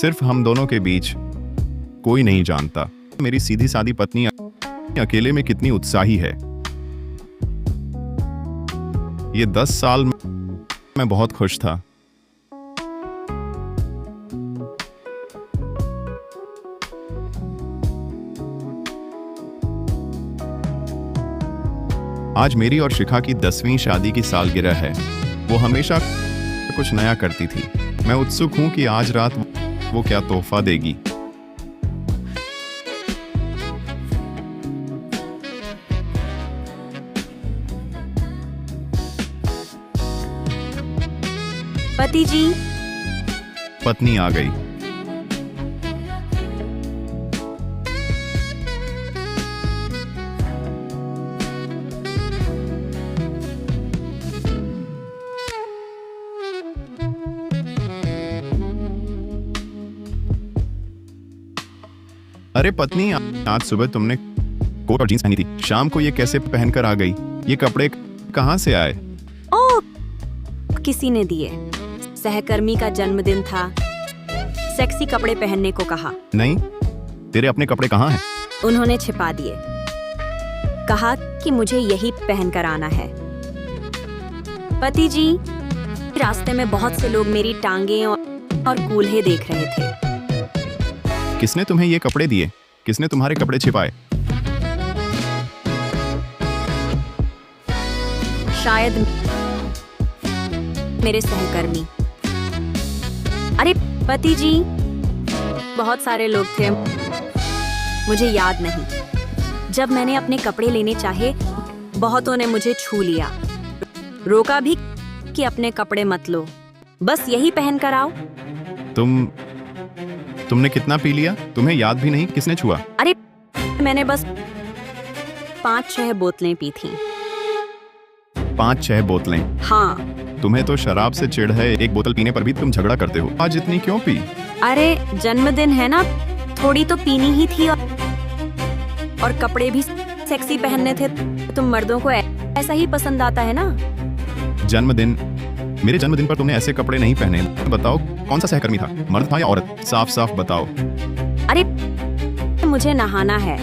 सिर्फ हम दोनों के बीच, कोई नहीं जानता मेरी सीधी सादी पत्नी अकेले में कितनी उत्साही है। ये 10 साल मैं बहुत खुश था। आज मेरी और शिखा की 10वीं शादी की सालगिरह है। वो हमेशा कुछ नया करती थी। मैं उत्सुक हूं कि आज रात वो क्या तोहफा देगी। पति जी। पत्नी आ गई। अरे पत्नी, आज सुबह तुमने कोट और जींस पहनी थी, शाम को ये कैसे पहनकर आ गई? ये कपड़े कहाँ से आए? ओह, किसी ने दिए। सहकर्मी का जन्मदिन था, सेक्सी कपड़े पहनने को कहा। नहीं, तेरे अपने कपड़े कहाँ हैं? उन्होंने छिपा दिए। कहा कि मुझे यही पहनकर आना है। पति जी, रास्ते में बहुत से लोग मेरी टांगें और कूल्हे देख रहे थे। किसने तुम्हें ये कपड़े दिए? किसने तुम्हारे कपड़े छिपाए? शायद मेरे सहकर्मी। अरे पति जी, बहुत सारे लोग थे, मुझे याद नहीं। जब मैंने अपने कपड़े लेने चाहे, बहुतों ने मुझे छू लिया, रोका भी कि अपने कपड़े मत लो, बस यही पहन कर आओ। तुमने कितना पी लिया? तुम्हें याद भी नहीं किसने छुआ? अरे मैंने बस 5-6 बोतलें पी थी। 5-6 बोतलें? हाँ। तुम्हें तो शराब से चिढ़ है, एक बोतल पीने पर भी तुम झगड़ा करते हो। आज इतनी क्यों पी? अरे जन्मदिन है ना, थोड़ी तो पीनी ही थी। और कपड़े भी सेक्सी पहनने थे। तुम मर्दों को ऐसा ही पसंद आता है ना। जन्मदिन? मेरे जन्मदिन पर तुमने ऐसे कपड़े नहीं पहने। बताओ कौन सा सहकर्मी था, मर्द था या औरत? साफ साफ बताओ। अरे मुझे नहाना है।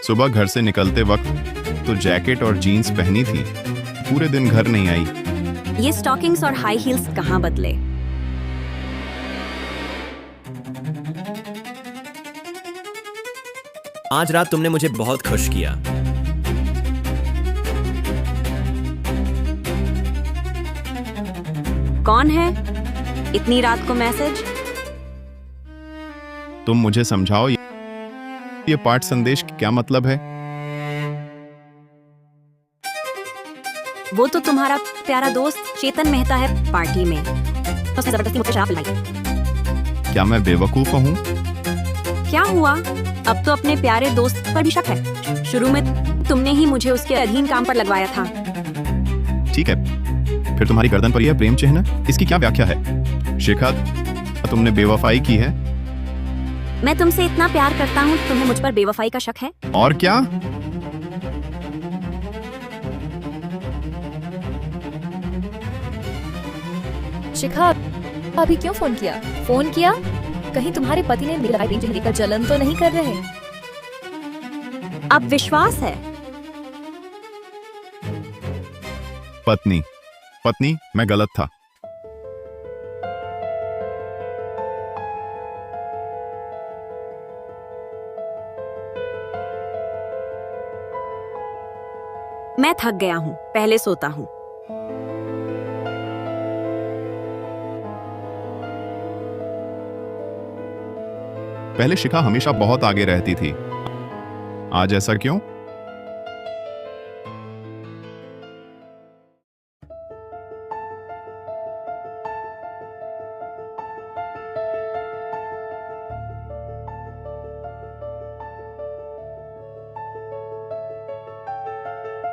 सुबह घर से निकलते वक्त तो जैकेट और जीन्स पहनी थी, पूरे दिन घर नहीं आई। ये स्टॉकिंग्स और हाई हील्स कहाँ बदले? आज रात तुमने मुझे बहुत खुश किया। कौन है इतनी रात को मैसेज? तुम मुझे समझाओ, ये पाठ संदेश क्या मतलब है? वो तो तुम्हारा प्यारा दोस्त चेतन मेहता है, पार्टी में तो उसने जबरदस्ती मुझे शराब पिलाई। क्या मैं बेवकूफ हूँ? क्या हुआ? अब तो अपने प्यारे दोस्त पर भी शक है। शुरू में तुमने ही मुझे उसके अधीन काम पर लगवाया था। ठीक है, फिर तुम्हारी गर्दन पर यह प्रेम चिन्ह, इसकी क्या व्याख्या है? शिखा, तुमने बेवफाई की है। मैं तुमसे इतना प्यार करता हूँ, तुम्हें मुझ पर बेवफाई का शक है? और क्या? शिखा, अभी क्यों फोन किया? कहीं तुम्हारे पति ने मेरी लगाई चिन्ह देखकर जलन तो नहीं कर रहे? अब विश्वास है। पत्नी, मैं गलत था। मैं थक गया हूँ, पहले सोता हूँ। पहले शिखा हमेशा बहुत आगे रहती थी, आज ऐसा क्यों?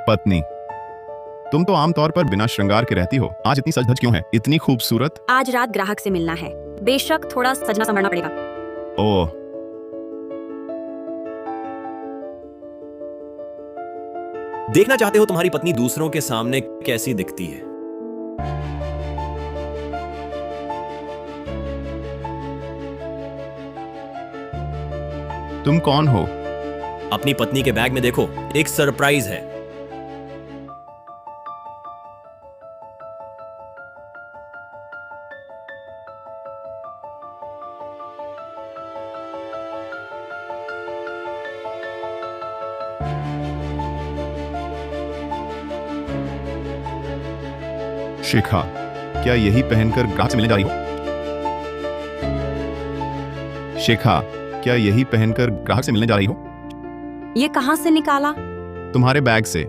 पत्नी, तुम तो आमतौर पर बिना श्रृंगार के रहती हो, आज इतनी सज धज क्यों है? इतनी खूबसूरत। आज रात ग्राहक से मिलना है, बेशक थोड़ा सजना संवरना पड़ेगा। ओह, देखना चाहते हो तुम्हारी पत्नी दूसरों के सामने कैसी दिखती है? तुम कौन हो? अपनी पत्नी के बैग में देखो, एक सरप्राइज है। शिखा, क्या यही पहनकर ग्राहक से मिलने जा रही हो? शिखा, क्या यही पहनकर ग्राहक से मिलने जा रही हो? ये कहाँ से निकाला? तुम्हारे बैग से।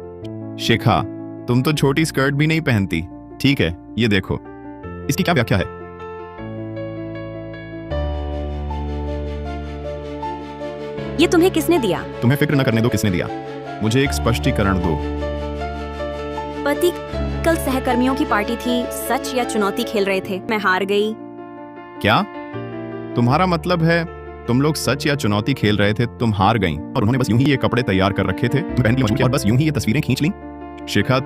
शिखा, तुम तो छोटी स्कर्ट भी नहीं पहनती। ठीक है, ये देखो, इसकी क्या व्याख्या है? ये तुम्हें किसने दिया? तुम्हें फिक्र न करने दो किसने दिया। मुझे एक स्पष्टीकरण दो। पति, कल सहकर्मियों की पार्टी थी, सच या चुनौती खेल रहे थे, मैं हार गई। क्या तुम्हारा मतलब है तुम लोग सच या चुनौती खेल रहे थे, तुम हार गईं और उन्होंने बस यूं ही ये कपड़े तैयार कर रखे थे, तुम पहन के मजबूर किया और बस यूं ही ये तस्वीरें खींच लीं? शिखा,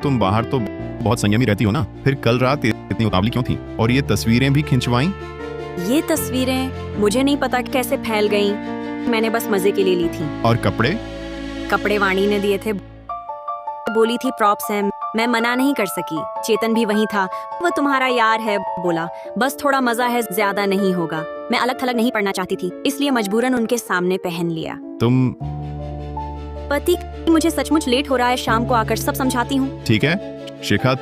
तुम बाहर तो बहुत संयमी रहती हो ना, फिर कल रात इतनी उतावली क्यों थी और ये तस्वीरें भी खिंचवाईं? ये तस्वीरें मुझे नहीं पता कैसे फैल गईं, मैंने बस मजे के लिए ली थी। और कपड़े? कपड़े वाणी ने दिए थे, बोली थी प्रॉप्स हैं, मैं मना नहीं कर सकी। चेतन भी वहीं था, वो तुम्हारा यार है, बोला बस थोड़ा मजा है, ज्यादा नहीं होगा। मैं अलग थलग नहीं पढ़ना चाहती थी, इसलिए मजबूरन उनके सामने पहन लिया। तुम? पति, मुझे सचमुच लेट हो रहा है, शाम को आकर सब समझाती हूँ। ठीक है शिखा,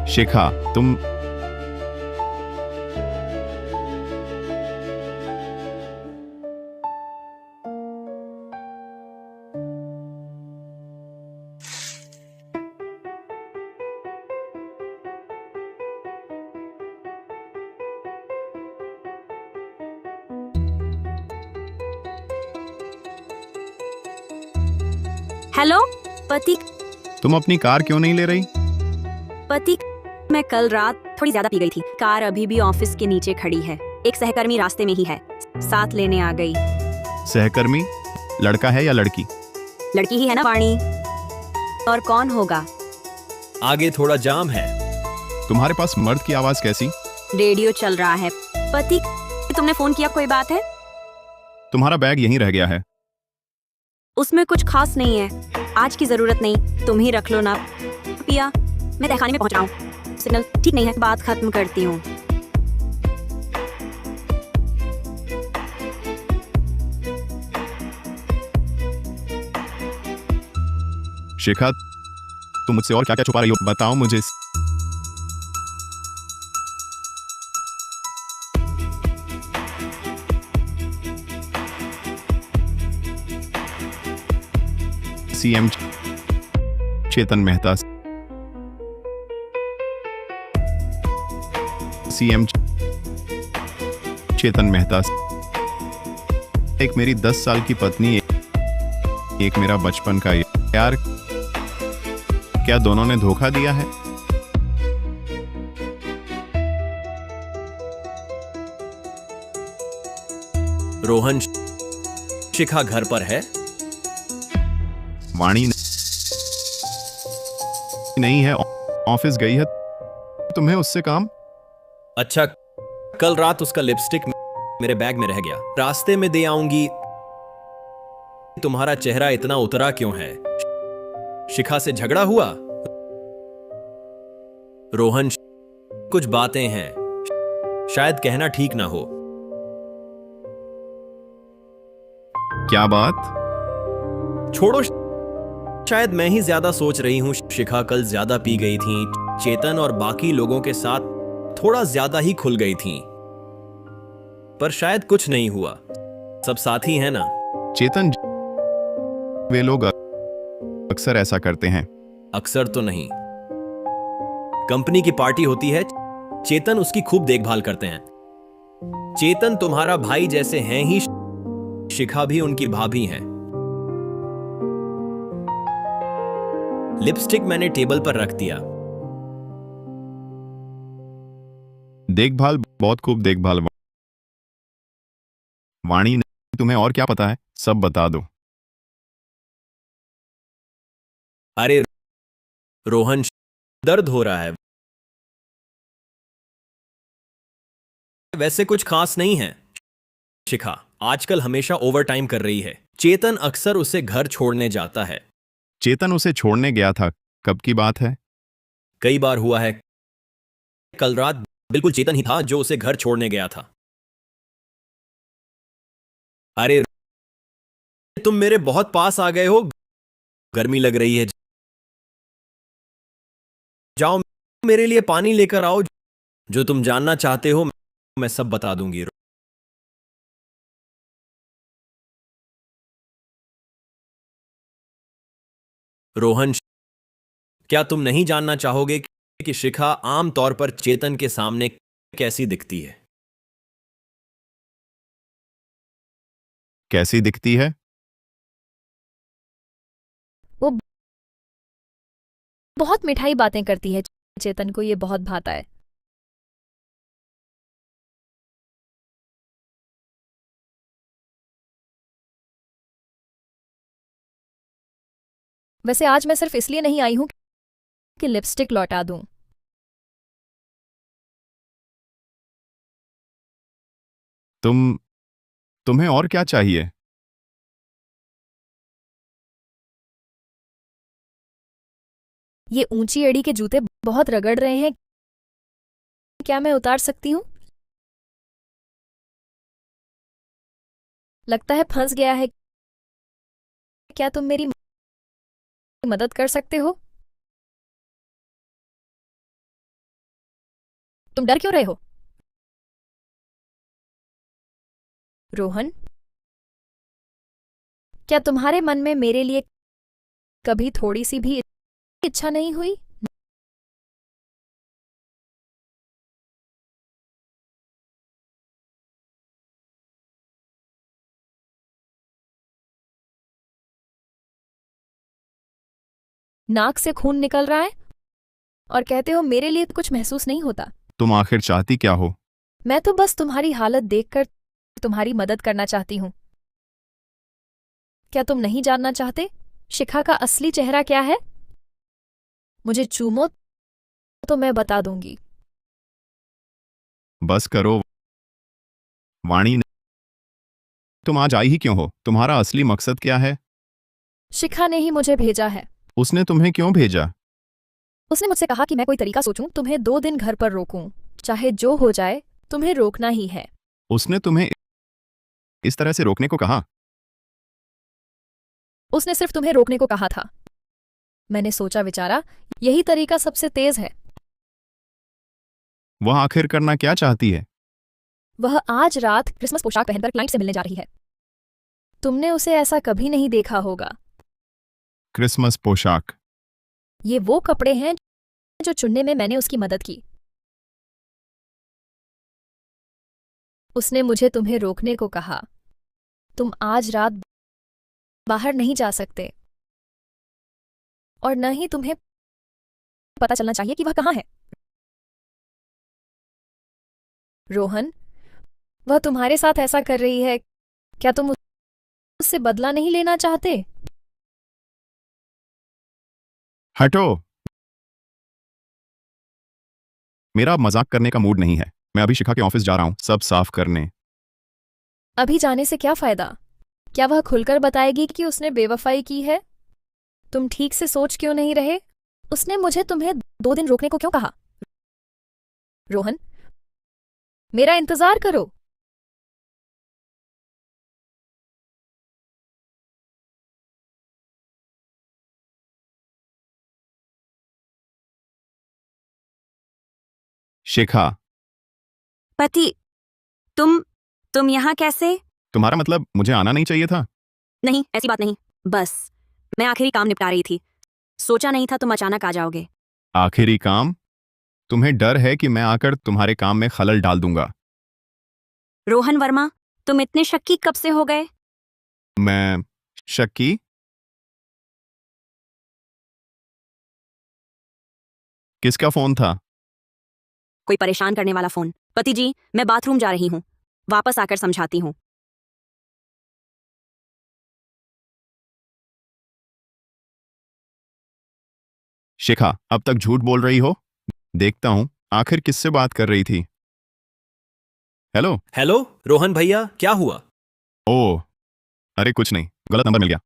शिखा तुम हेलो पति। तुम अपनी कार क्यों नहीं ले रही? पति, मैं कल रात थोड़ी ज्यादा पी गई थी, कार अभी भी ऑफिस के नीचे खड़ी है, एक सहकर्मी रास्ते में ही है, साथ लेने आ गई। सहकर्मी लड़का है या लड़की? लड़की ही है ना वाणी, और कौन होगा? आगे थोड़ा जाम है। तुम्हारे पास मर्द की आवाज कैसी? रेडियो चल रहा है। पति, तुमने फोन किया, कोई बात है? तुम्हारा बैग यहीं रह गया है। उसमें कुछ खास नहीं है, आज की जरूरत नहीं, तुम ही रख लो ना। पिया, मैं तहखाने में पहुंच रहा हूँ, सिग्नल ठीक नहीं है, बात खत्म करती हूँ। शिखा, तुम मुझसे और क्या क्या छुपा रही हो, बताओ मुझे। सीएम चेतन मेहता, सीएम चेतन मेहता, एक मेरी 10 साल की पत्नी, एक मेरा बचपन का यार, क्या दोनों ने धोखा दिया है? रोहन, शिखा घर पर है? वाणी नहीं है, ऑफिस गई है। तुम्हें उससे काम? अच्छा, कल रात उसका लिपस्टिक मेरे बैग में रह गया, रास्ते में दे आऊंगी। तुम्हारा चेहरा इतना उतरा क्यों है? शिखा से झगड़ा हुआ? रोहन, कुछ बातें हैं, शायद कहना ठीक ना हो। क्या बात? छोड़ो, शायद मैं ही ज्यादा सोच रही हूं। शिखा कल ज्यादा पी गई थी, चेतन और बाकी लोगों के साथ थोड़ा ज्यादा ही खुल गई थी, पर शायद कुछ नहीं हुआ, सब साथी हैं ना। चेतन, वे लोग अक्सर ऐसा करते हैं। अक्सर तो नहीं, कंपनी की पार्टी होती है, चेतन उसकी खूब देखभाल करते हैं। चेतन तुम्हारा भाई जैसे हैं ही, शिखा भी उनकी भाभी हैं। लिपस्टिक मैंने टेबल पर रख दिया। देखभाल, बहुत खूब देखभाल। वाणी, तुम्हें और क्या पता है, सब बता दो। अरे रोहन, दर्द हो रहा है। वैसे कुछ खास नहीं है। शिखा आजकल हमेशा ओवरटाइम कर रही है। चेतन अक्सर उसे घर छोड़ने जाता है। चेतन उसे छोड़ने गया था, कब की बात है? कई बार हुआ है। कल रात बिल्कुल चेतन ही था जो उसे घर छोड़ने गया था। अरे तुम मेरे बहुत पास आ गए हो। गर्मी लग रही है। जाओ, मेरे लिए पानी लेकर आओ। जो तुम जानना चाहते हो मैं सब बता दूंगी। रोहन, क्या तुम नहीं जानना चाहोगे कि शिखा आम तौर पर चेतन के सामने कैसी दिखती है? कैसी दिखती है? वो बहुत मिठाई बातें करती है। चेतन को ये बहुत भाता है। वैसे आज मैं सिर्फ इसलिए नहीं आई हूं कि लिपस्टिक लौटा दूं। तुम्हें और क्या चाहिए? ये ऊंची एड़ी के जूते बहुत रगड़ रहे हैं। क्या मैं उतार सकती हूँ? लगता है फंस गया है। क्या तुम मेरी मदद कर सकते हो? तुम डर क्यों रहे हो? रोहन, क्या तुम्हारे मन में मेरे लिए कभी थोड़ी सी भी इच्छा नहीं हुई? नाक से खून निकल रहा है और कहते हो मेरे लिए कुछ महसूस नहीं होता। तुम आखिर चाहती क्या हो? मैं तो बस तुम्हारी हालत देखकर तुम्हारी मदद करना चाहती हूं। क्या तुम नहीं जानना चाहते शिखा का असली चेहरा क्या है? मुझे चूमो तो मैं बता दूंगी। बस करो वाणी, तुम आज आई ही क्यों हो? तुम्हारा असली मकसद क्या है? शिखा ने ही मुझे भेजा है। उसने तुम्हें क्यों भेजा? उसने मुझसे कहा कि मैं कोई तरीका सोचूं, तुम्हें 2 दिन घर पर रोकूं। चाहे जो हो जाए तुम्हें रोकना ही है। उसने तुम्हें इस तरह से रोकने को कहा? उसने सिर्फ तुम्हें रोकने को कहा था। मैंने सोचा विचारा यही तरीका सबसे तेज है। वह आखिर करना क्या चाहती है? वह आज रात क्रिसमस पोशाक पहनकर क्लाइंट से मिलने जा रही है। तुमने उसे ऐसा कभी नहीं देखा होगा। क्रिसमस पोशाक? ये वो कपड़े हैं जो चुनने में मैंने उसकी मदद की। उसने मुझे तुम्हें रोकने को कहा। तुम आज रात बाहर नहीं जा सकते और न ही तुम्हें पता चलना चाहिए कि वह कहाँ है। रोहन, वह तुम्हारे साथ ऐसा कर रही है। क्या तुम उससे बदला नहीं लेना चाहते? हटो, मेरा अब मजाक करने का मूड नहीं है। मैं अभी शिखा के ऑफिस जा रहा हूं सब साफ करने। अभी जाने से क्या फायदा? क्या वह खुलकर बताएगी कि उसने बेवफाई की है? तुम ठीक से सोच क्यों नहीं रहे? उसने मुझे तुम्हें 2 दिन रोकने को क्यों कहा? रोहन, मेरा इंतजार करो। शिखा, पति, तुम यहाँ कैसे? तुम्हारा मतलब मुझे आना नहीं चाहिए था? नहीं, ऐसी बात नहीं। बस मैं आखिरी काम निपटा रही थी। सोचा नहीं था तुम अचानक आ जाओगे। आखिरी काम? तुम्हें डर है कि मैं आकर तुम्हारे काम में खलल डाल दूंगा? रोहन वर्मा, तुम इतने शक्की कब से हो गए? मैं शक्की? किसका फोन था? कोई परेशान करने वाला फोन। पति जी, मैं बाथरूम जा रही हूँ, वापस आकर समझाती हूँ। शिखा, अब तक झूठ बोल रही हो। देखता हूं आखिर किससे बात कर रही थी। हेलो। हेलो रोहन भैया, क्या हुआ? ओ, अरे कुछ नहीं, गलत नंबर मिल गया।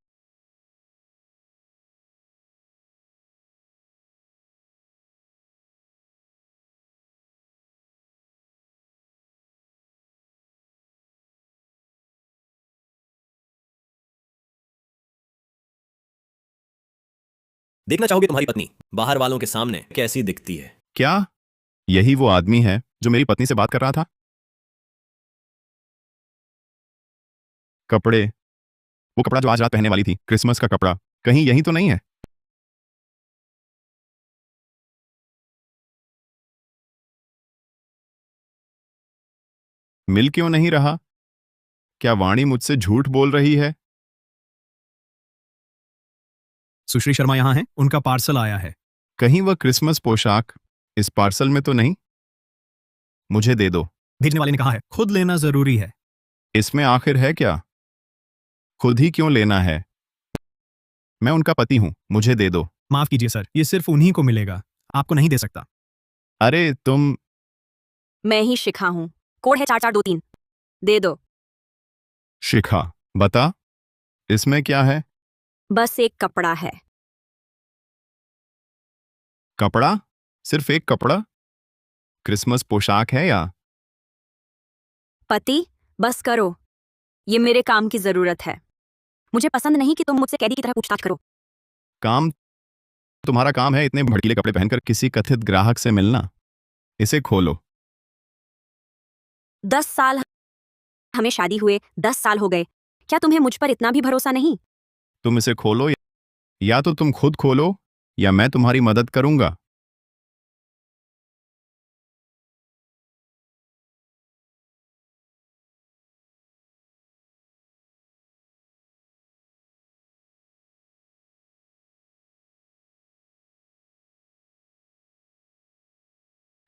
देखना चाहोगे तुम्हारी पत्नी बाहर वालों के सामने कैसी दिखती है? क्या यही वो आदमी है जो मेरी पत्नी से बात कर रहा था? कपड़े, वो कपड़ा जो आज रात पहनने वाली थी, क्रिसमस का कपड़ा, कहीं यही तो नहीं है? मिल क्यों नहीं रहा? क्या वाणी मुझसे झूठ बोल रही है? सुश्री शर्मा यहाँ हैं, उनका पार्सल आया है। कहीं वह क्रिसमस पोशाक इस पार्सल में तो नहीं? मुझे दे दो। भेजने वाले ने कहा है खुद लेना जरूरी है। इसमें आखिर है क्या? खुद ही क्यों लेना है? मैं उनका पति हूं, मुझे दे दो। माफ कीजिए सर, ये सिर्फ उन्हीं को मिलेगा, आपको नहीं दे सकता। अरे तुम। मैं ही शिखा हूँ, कोड है 4423। दे दो। शिखा, बता, इसमें क्या है? बस एक कपड़ा है। कपड़ा? सिर्फ एक कपड़ा? क्रिसमस पोशाक है या? पति, बस करो, ये मेरे काम की जरूरत है। मुझे पसंद नहीं कि तुम मुझसे कैदी की तरह पूछताछ करो। काम? तुम्हारा काम है इतने भड़कीले कपड़े पहनकर किसी कथित ग्राहक से मिलना। इसे खोलो। 10 साल हमें शादी हुए, 10 साल हो गए। क्या तुम्हें मुझ पर इतना भी भरोसा नहीं? तुम इसे खोलो, या तो तुम खुद खोलो या मैं तुम्हारी मदद करूंगा।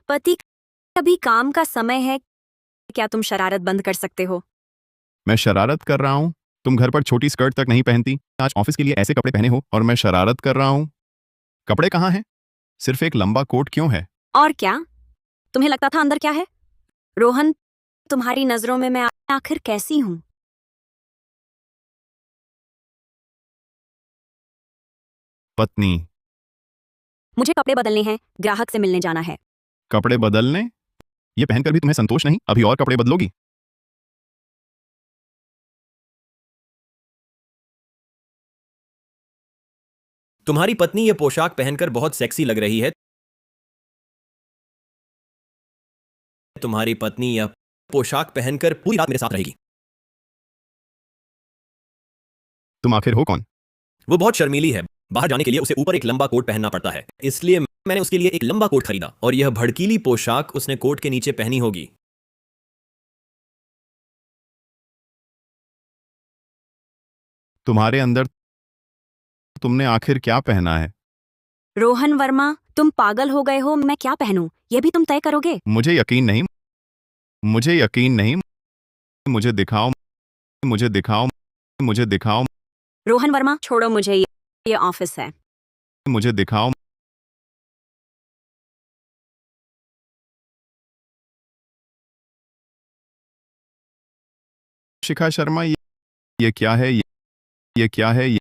पति, अभी काम का समय है, क्या तुम शरारत बंद कर सकते हो? मैं शरारत कर रहा हूं? तुम घर पर छोटी स्कर्ट तक नहीं पहनती, आज ऑफिस के लिए ऐसे कपड़े पहने हो और मैं शरारत कर रहा हूं? कपड़े कहाँ हैं? सिर्फ एक लंबा कोट क्यों है? और क्या तुम्हें लगता था अंदर क्या है? रोहन, तुम्हारी नजरों में मैं आखिर कैसी हूं? पत्नी। मुझे कपड़े बदलने हैं, ग्राहक से मिलने जाना है। कपड़े बदलने? ये पहनकर भी तुम्हें संतोष नहीं? अभी और कपड़े बदलोगी? तुम्हारी पत्नी ये पोशाक पहनकर बहुत सेक्सी लग रही है। तुम्हारी पत्नी यह पोशाक पहनकर पूरी रात मेरे साथ रहेगी। तुम आखिर हो कौन? वो बहुत शर्मीली है, बाहर जाने के लिए उसे ऊपर एक लंबा कोट पहनना पड़ता है, इसलिए मैंने उसके लिए एक लंबा कोट खरीदा और यह भड़कीली पोशाक उसने कोट के नीचे पहनी होगी। तुम्हारे अंदर तुमने आखिर क्या पहना है? रोहन वर्मा, तुम पागल हो गए हो? मैं क्या पहनूं, यह भी तुम तय करोगे? मुझे यकीन नहीं, मुझे यकीन नहीं। मुझे दिखाओ, मुझे दिखाओ, मुझे दिखाओ, रोहन वर्मा, छोड़ो मुझे, ये ऑफिस है। मुझे दिखाओ। शिखा शर्मा, ये क्या है? ये क्या है? ये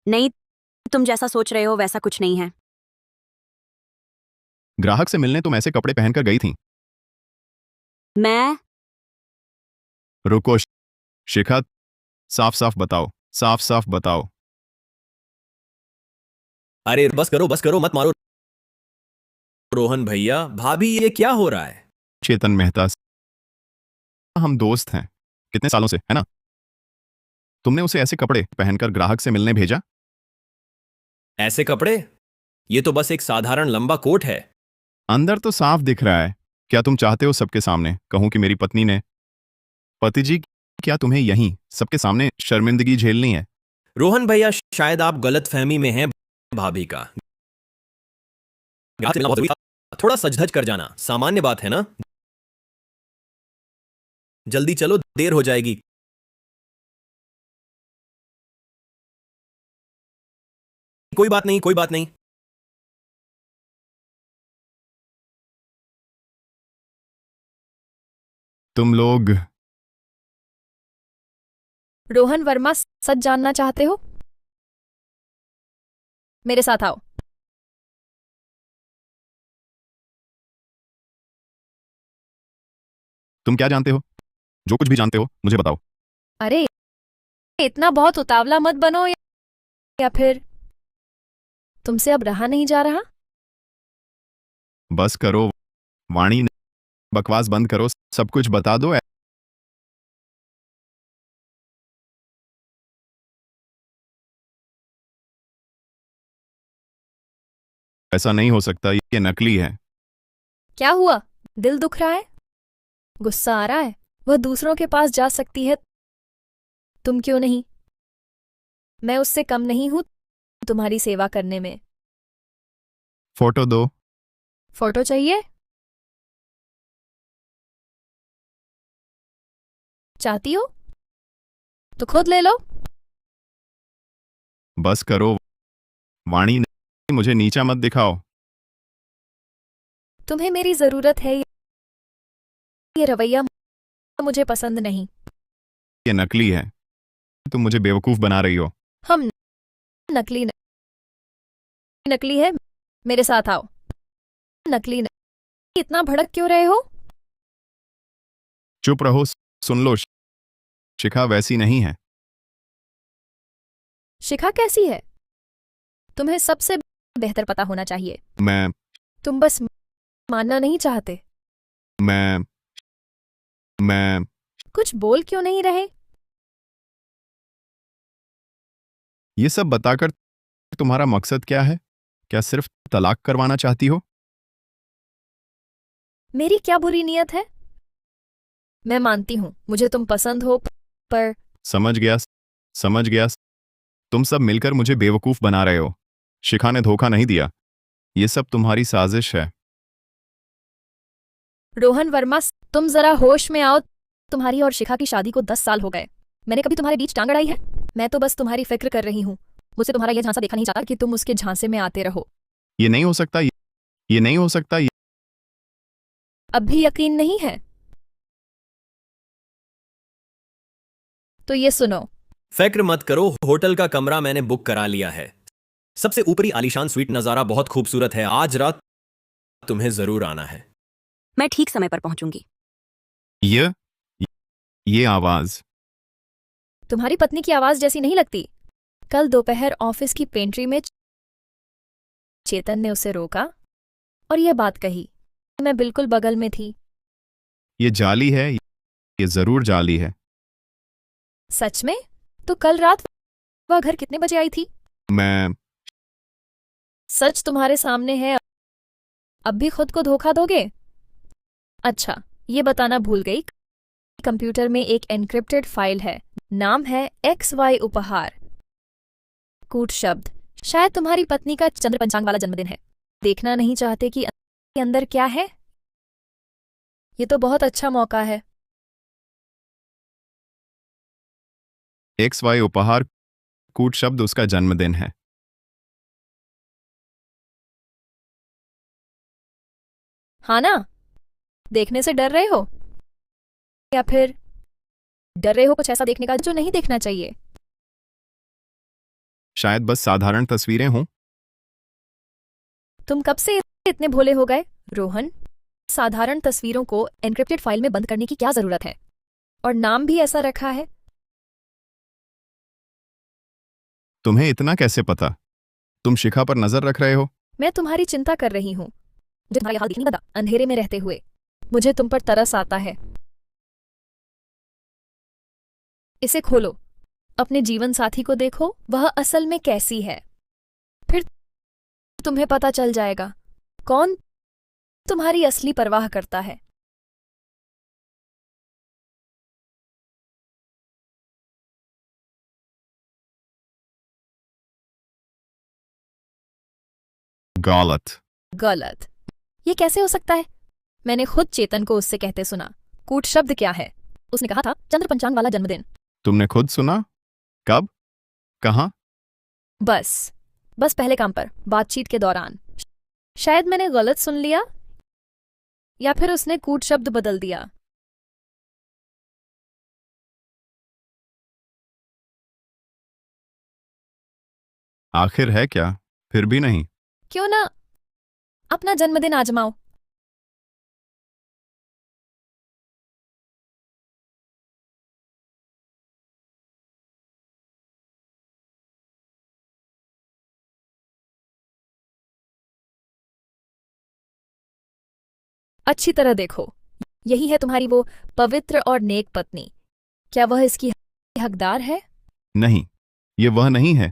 नहीं, तुम जैसा सोच रहे हो वैसा कुछ नहीं है। ग्राहक से मिलने तुम ऐसे कपड़े पहनकर गई थी? मैं रुको शिखा, साफ साफ बताओ, साफ साफ बताओ। अरे बस करो, बस करो, मत मारो रोहन भैया। भाभी, ये क्या हो रहा है? चेतन मेहता, हम दोस्त हैं कितने सालों से, है ना? तुमने उसे ऐसे कपड़े पहनकर ग्राहक से मिलने भेजा? ऐसे कपड़े? ये तो बस एक साधारण लंबा कोट है। अंदर तो साफ दिख रहा है। क्या तुम चाहते हो सबके सामने कहूं कि मेरी पत्नी ने? पति जी, क्या तुम्हें यहीं सबके सामने शर्मिंदगी झेलनी है? रोहन भैया, शायद आप गलतफहमी में हैं। भाभी का ग्राहक से मिलना बहुत जरूरी था। थोड़ा सज-धज कर जाना सामान्य बात है ना? जल्दी चलो, देर हो जाएगी। कोई बात नहीं, कोई बात नहीं। तुम लोग रोहन वर्मा, सच जानना चाहते हो? मेरे साथ आओ। तुम क्या जानते हो? जो कुछ भी जानते हो मुझे बताओ। अरे, इतना बहुत उतावला मत बनो, या फिर तुमसे अब रहा नहीं जा रहा। बस करो वाणी, बकवास बंद करो, सब कुछ बता दो। ऐसा नहीं हो सकता, ये नकली है। क्या हुआ? दिल दुख रहा है? गुस्सा आ रहा है? वह दूसरों के पास जा सकती है, तुम क्यों नहीं? मैं उससे कम नहीं हूं तुम्हारी सेवा करने में। फोटो दो। फोटो चाहिए? चाहती हो तो खुद ले लो। बस करो वाणी, मुझे नीचा मत दिखाओ। तुम्हें मेरी जरूरत है, ये रवैया मुझे पसंद नहीं। ये नकली है, तुम मुझे बेवकूफ बना रही हो। हम नकली नकली है, मेरे साथ आओ। नकली इतना भड़क क्यों रहे हो? चुप रहो, सुन लो, शिखा वैसी नहीं है। शिखा कैसी है? तुम्हें सबसे बेहतर पता होना चाहिए। मैं तुम बस मानना नहीं चाहते। मैं मैं कुछ बोल क्यों नहीं रहे? ये सब बताकर तुम्हारा मकसद क्या है? क्या सिर्फ तलाक करवाना चाहती हो? मेरी क्या बुरी नियत है? मैं मानती हूं मुझे तुम पसंद हो, पर समझ गया, समझ गया। तुम सब मिलकर मुझे बेवकूफ बना रहे हो। शिखा ने धोखा नहीं दिया, ये सब तुम्हारी साजिश है। रोहन वर्मा, तुम जरा होश में आओ। तुम्हारी और शिखा की शादी को 10 साल हो गए। मैंने कभी तुम्हारे बीच टांग अड़ाई है? मैं तो बस तुम्हारी फिक्र कर रही हूं। मुझसे तुम्हारा यह झांसा देखा नहीं जाता कि तुम उसके झांसे में आते रहो। ये नहीं हो सकता, ये नहीं हो सकता। अब भी यकीन नहीं है? तो ये सुनो। फिक्र मत करो, होटल का कमरा मैंने बुक करा लिया है। सबसे ऊपरी आलीशान स्वीट, नजारा बहुत खूबसूरत है। आज रात तुम्हें जरूर आना है। मैं ठीक समय पर पहुंचूंगी। ये आवाज तुम्हारी पत्नी की आवाज जैसी नहीं लगती। कल दोपहर ऑफिस की पेंट्री में चेतन ने उसे रोका और यह बात कही। मैं बिल्कुल बगल में थी। ये जाली है, ये जरूर जाली है। सच में? तो कल रात वह घर कितने बजे आई थी? मैं सच तुम्हारे सामने है, अब भी खुद को धोखा दोगे? अच्छा, ये बताना भूल गई, कंप्यूटर में एक एन्क्रिप्टेड फाइल है, नाम है XY उपहार। कूट शब्द। शायद तुम्हारी पत्नी का चंद्र पंचांग वाला जन्मदिन है। देखना नहीं चाहते कि अंदर क्या है? ये तो बहुत अच्छा मौका है। XY उपहार, कूट शब्द, उसका जन्मदिन है। हाँ ना? देखने से डर रहे हो, या फिर डर रहे हो कुछ ऐसा देखने का जो नहीं देखना चाहिए? शायद बस साधारण तस्वीरें हों। तुम कब से इतने भोले हो गए, रोहन? साधारण तस्वीरों को एन्क्रिप्टेड फाइल में बंद करने की क्या जरूरत है? और नाम भी ऐसा रखा है। तुम्हें इतना कैसे पता? तुम शिखा पर नजर रख रहे हो? मैं तुम्हारी चिंता कर रही हूं। मुझे तुम्हारा हाल दिख नहीं पता, अंधेरे में रहते हुए मुझे तुम पर तरस आता है। इसे खोलो, अपने जीवन साथी को देखो, वह असल में कैसी है। फिर तुम्हें पता चल जाएगा कौन तुम्हारी असली परवाह करता है। गलत। गलत। ये कैसे हो सकता है? मैंने खुद चेतन को उससे कहते सुना। कूट शब्द क्या है? उसने कहा था चंद्र पंचांग वाला जन्मदिन। तुमने खुद सुना? कब? कहाँ? बस पहले काम पर, बातचीत के दौरान। शायद मैंने गलत सुन लिया, या फिर उसने कूट शब्द बदल दिया। आखिर है क्या? फिर भी नहीं। क्यों ना अपना जन्मदिन आजमाओ। अच्छी तरह देखो, यही है तुम्हारी वो पवित्र और नेक पत्नी। क्या वह इसकी हकदार है? नहीं, ये वह नहीं है।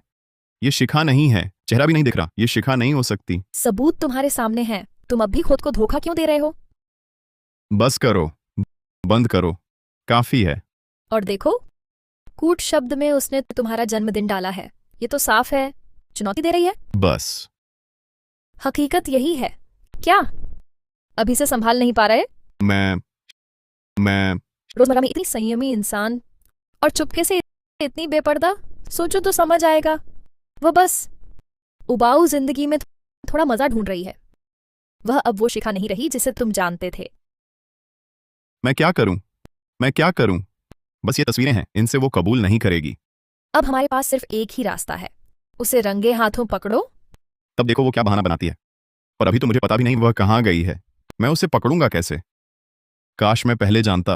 ये शिखा नहीं है। चेहरा भी नहीं दिख रहा। ये शिखा नहीं हो सकती। सबूत तुम्हारे सामने हैं। तुम अब भी खुद को धोखा क्यों दे रहे हो? बस करो, बंद करो, काफी है। और देखो, कूट शब्द में उसने तुम्हारा जन्मदिन डाला है। ये तो साफ है चुनौती दे रही है। बस। हकीकत यही है। क्या अभी से संभाल नहीं पा रहे? मैं रोजमर्रा में इतनी संयमी इंसान और चुपके से इतनी बेपर्दा। सोचो तो समझ आएगा। वह बस उबाऊ जिंदगी में थोड़ा मजा ढूंढ रही है। वह अब वो शिखा नहीं रही जिसे तुम जानते थे। मैं क्या करूं? मैं क्या करूं? बस ये तस्वीरें हैं, इनसे वो कबूल नहीं करेगी। अब हमारे पास सिर्फ एक ही रास्ता है। उसे रंगे हाथों पकड़ो। तब देखो वो क्या बहाना बनाती है। और अभी तो मुझे पता भी नहीं वह कहाँ गई है। मैं उसे पकड़ूंगा कैसे? काश मैं पहले जानता।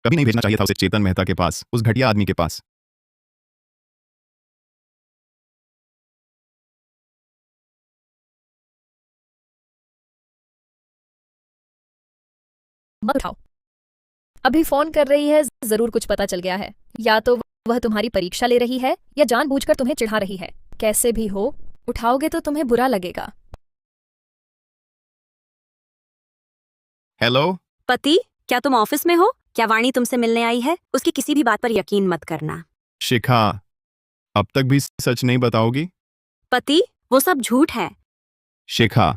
कभी नहीं भेजना चाहिए था उसे चेतन मेहता के पास, उस घटिया आदमी के पास। मत उठाओ। अभी फोन कर रही है, जरूर कुछ पता चल गया है। या तो वह तुम्हारी परीक्षा ले रही है या जानबूझकर तुम्हें चिढ़ा रही है। कैसे भी हो, उठाओगे तो तुम्हें बुरा लगेगा। हेलो। पति, क्या तुम ऑफिस में हो? क्या वाणी तुमसे मिलने आई है? उसकी किसी भी बात पर यकीन मत करना। शिखा, अब तक भी सच नहीं बताओगी? पति, वो सब झूठ है। शिखा,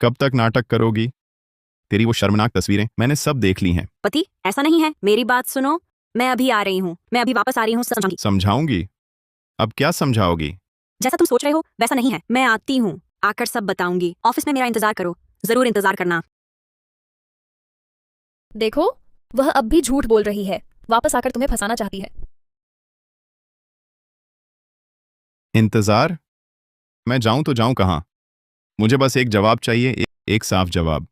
कब तक नाटक करोगी? तेरी वो शर्मनाक तस्वीरें मैंने सब देख ली हैं। पति, ऐसा नहीं है, मेरी बात सुनो। मैं अभी आ रही हूँ, मैं अभी वापस आ रही हूँ। समझाऊंगी। समझाऊंगी? अब क्या समझाओगी? जैसा तुम सोच रहे हो वैसा नहीं है। मैं आती हूँ, आकर सब बताऊंगी। ऑफिस में मेरा इंतजार करो, जरूर इंतजार करना। देखो, वह अब भी झूठ बोल रही है। वापस आकर तुम्हें फंसाना चाहती है। इंतजार? मैं जाऊं तो जाऊं कहां? मुझे बस एक जवाब चाहिए, एक साफ जवाब।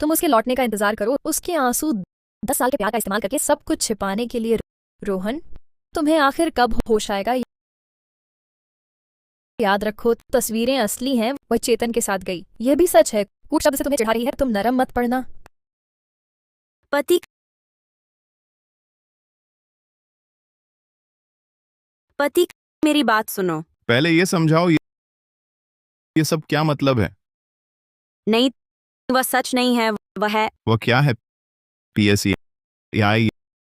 तुम उसके लौटने का इंतजार करो। उसके आंसू 10 साल के प्यार का इस्तेमाल करके सब कुछ छिपाने के लिए। रोहन, तुम्हें आखिर कब होश आएगा? याद रखो, तस्वीरें असली हैं। वह चेतन के साथ गई। यह भी सच है। कूट शब्द से तुम्हें चिढ़ा रही है। तुम नरम मत पड़ना। पति, पति, मेरी बात सुनो। पहले ये समझाओ, ये सब क्या मतलब है? नहीं, वह सच नहीं है। वह है। वह क्या है? पीएससी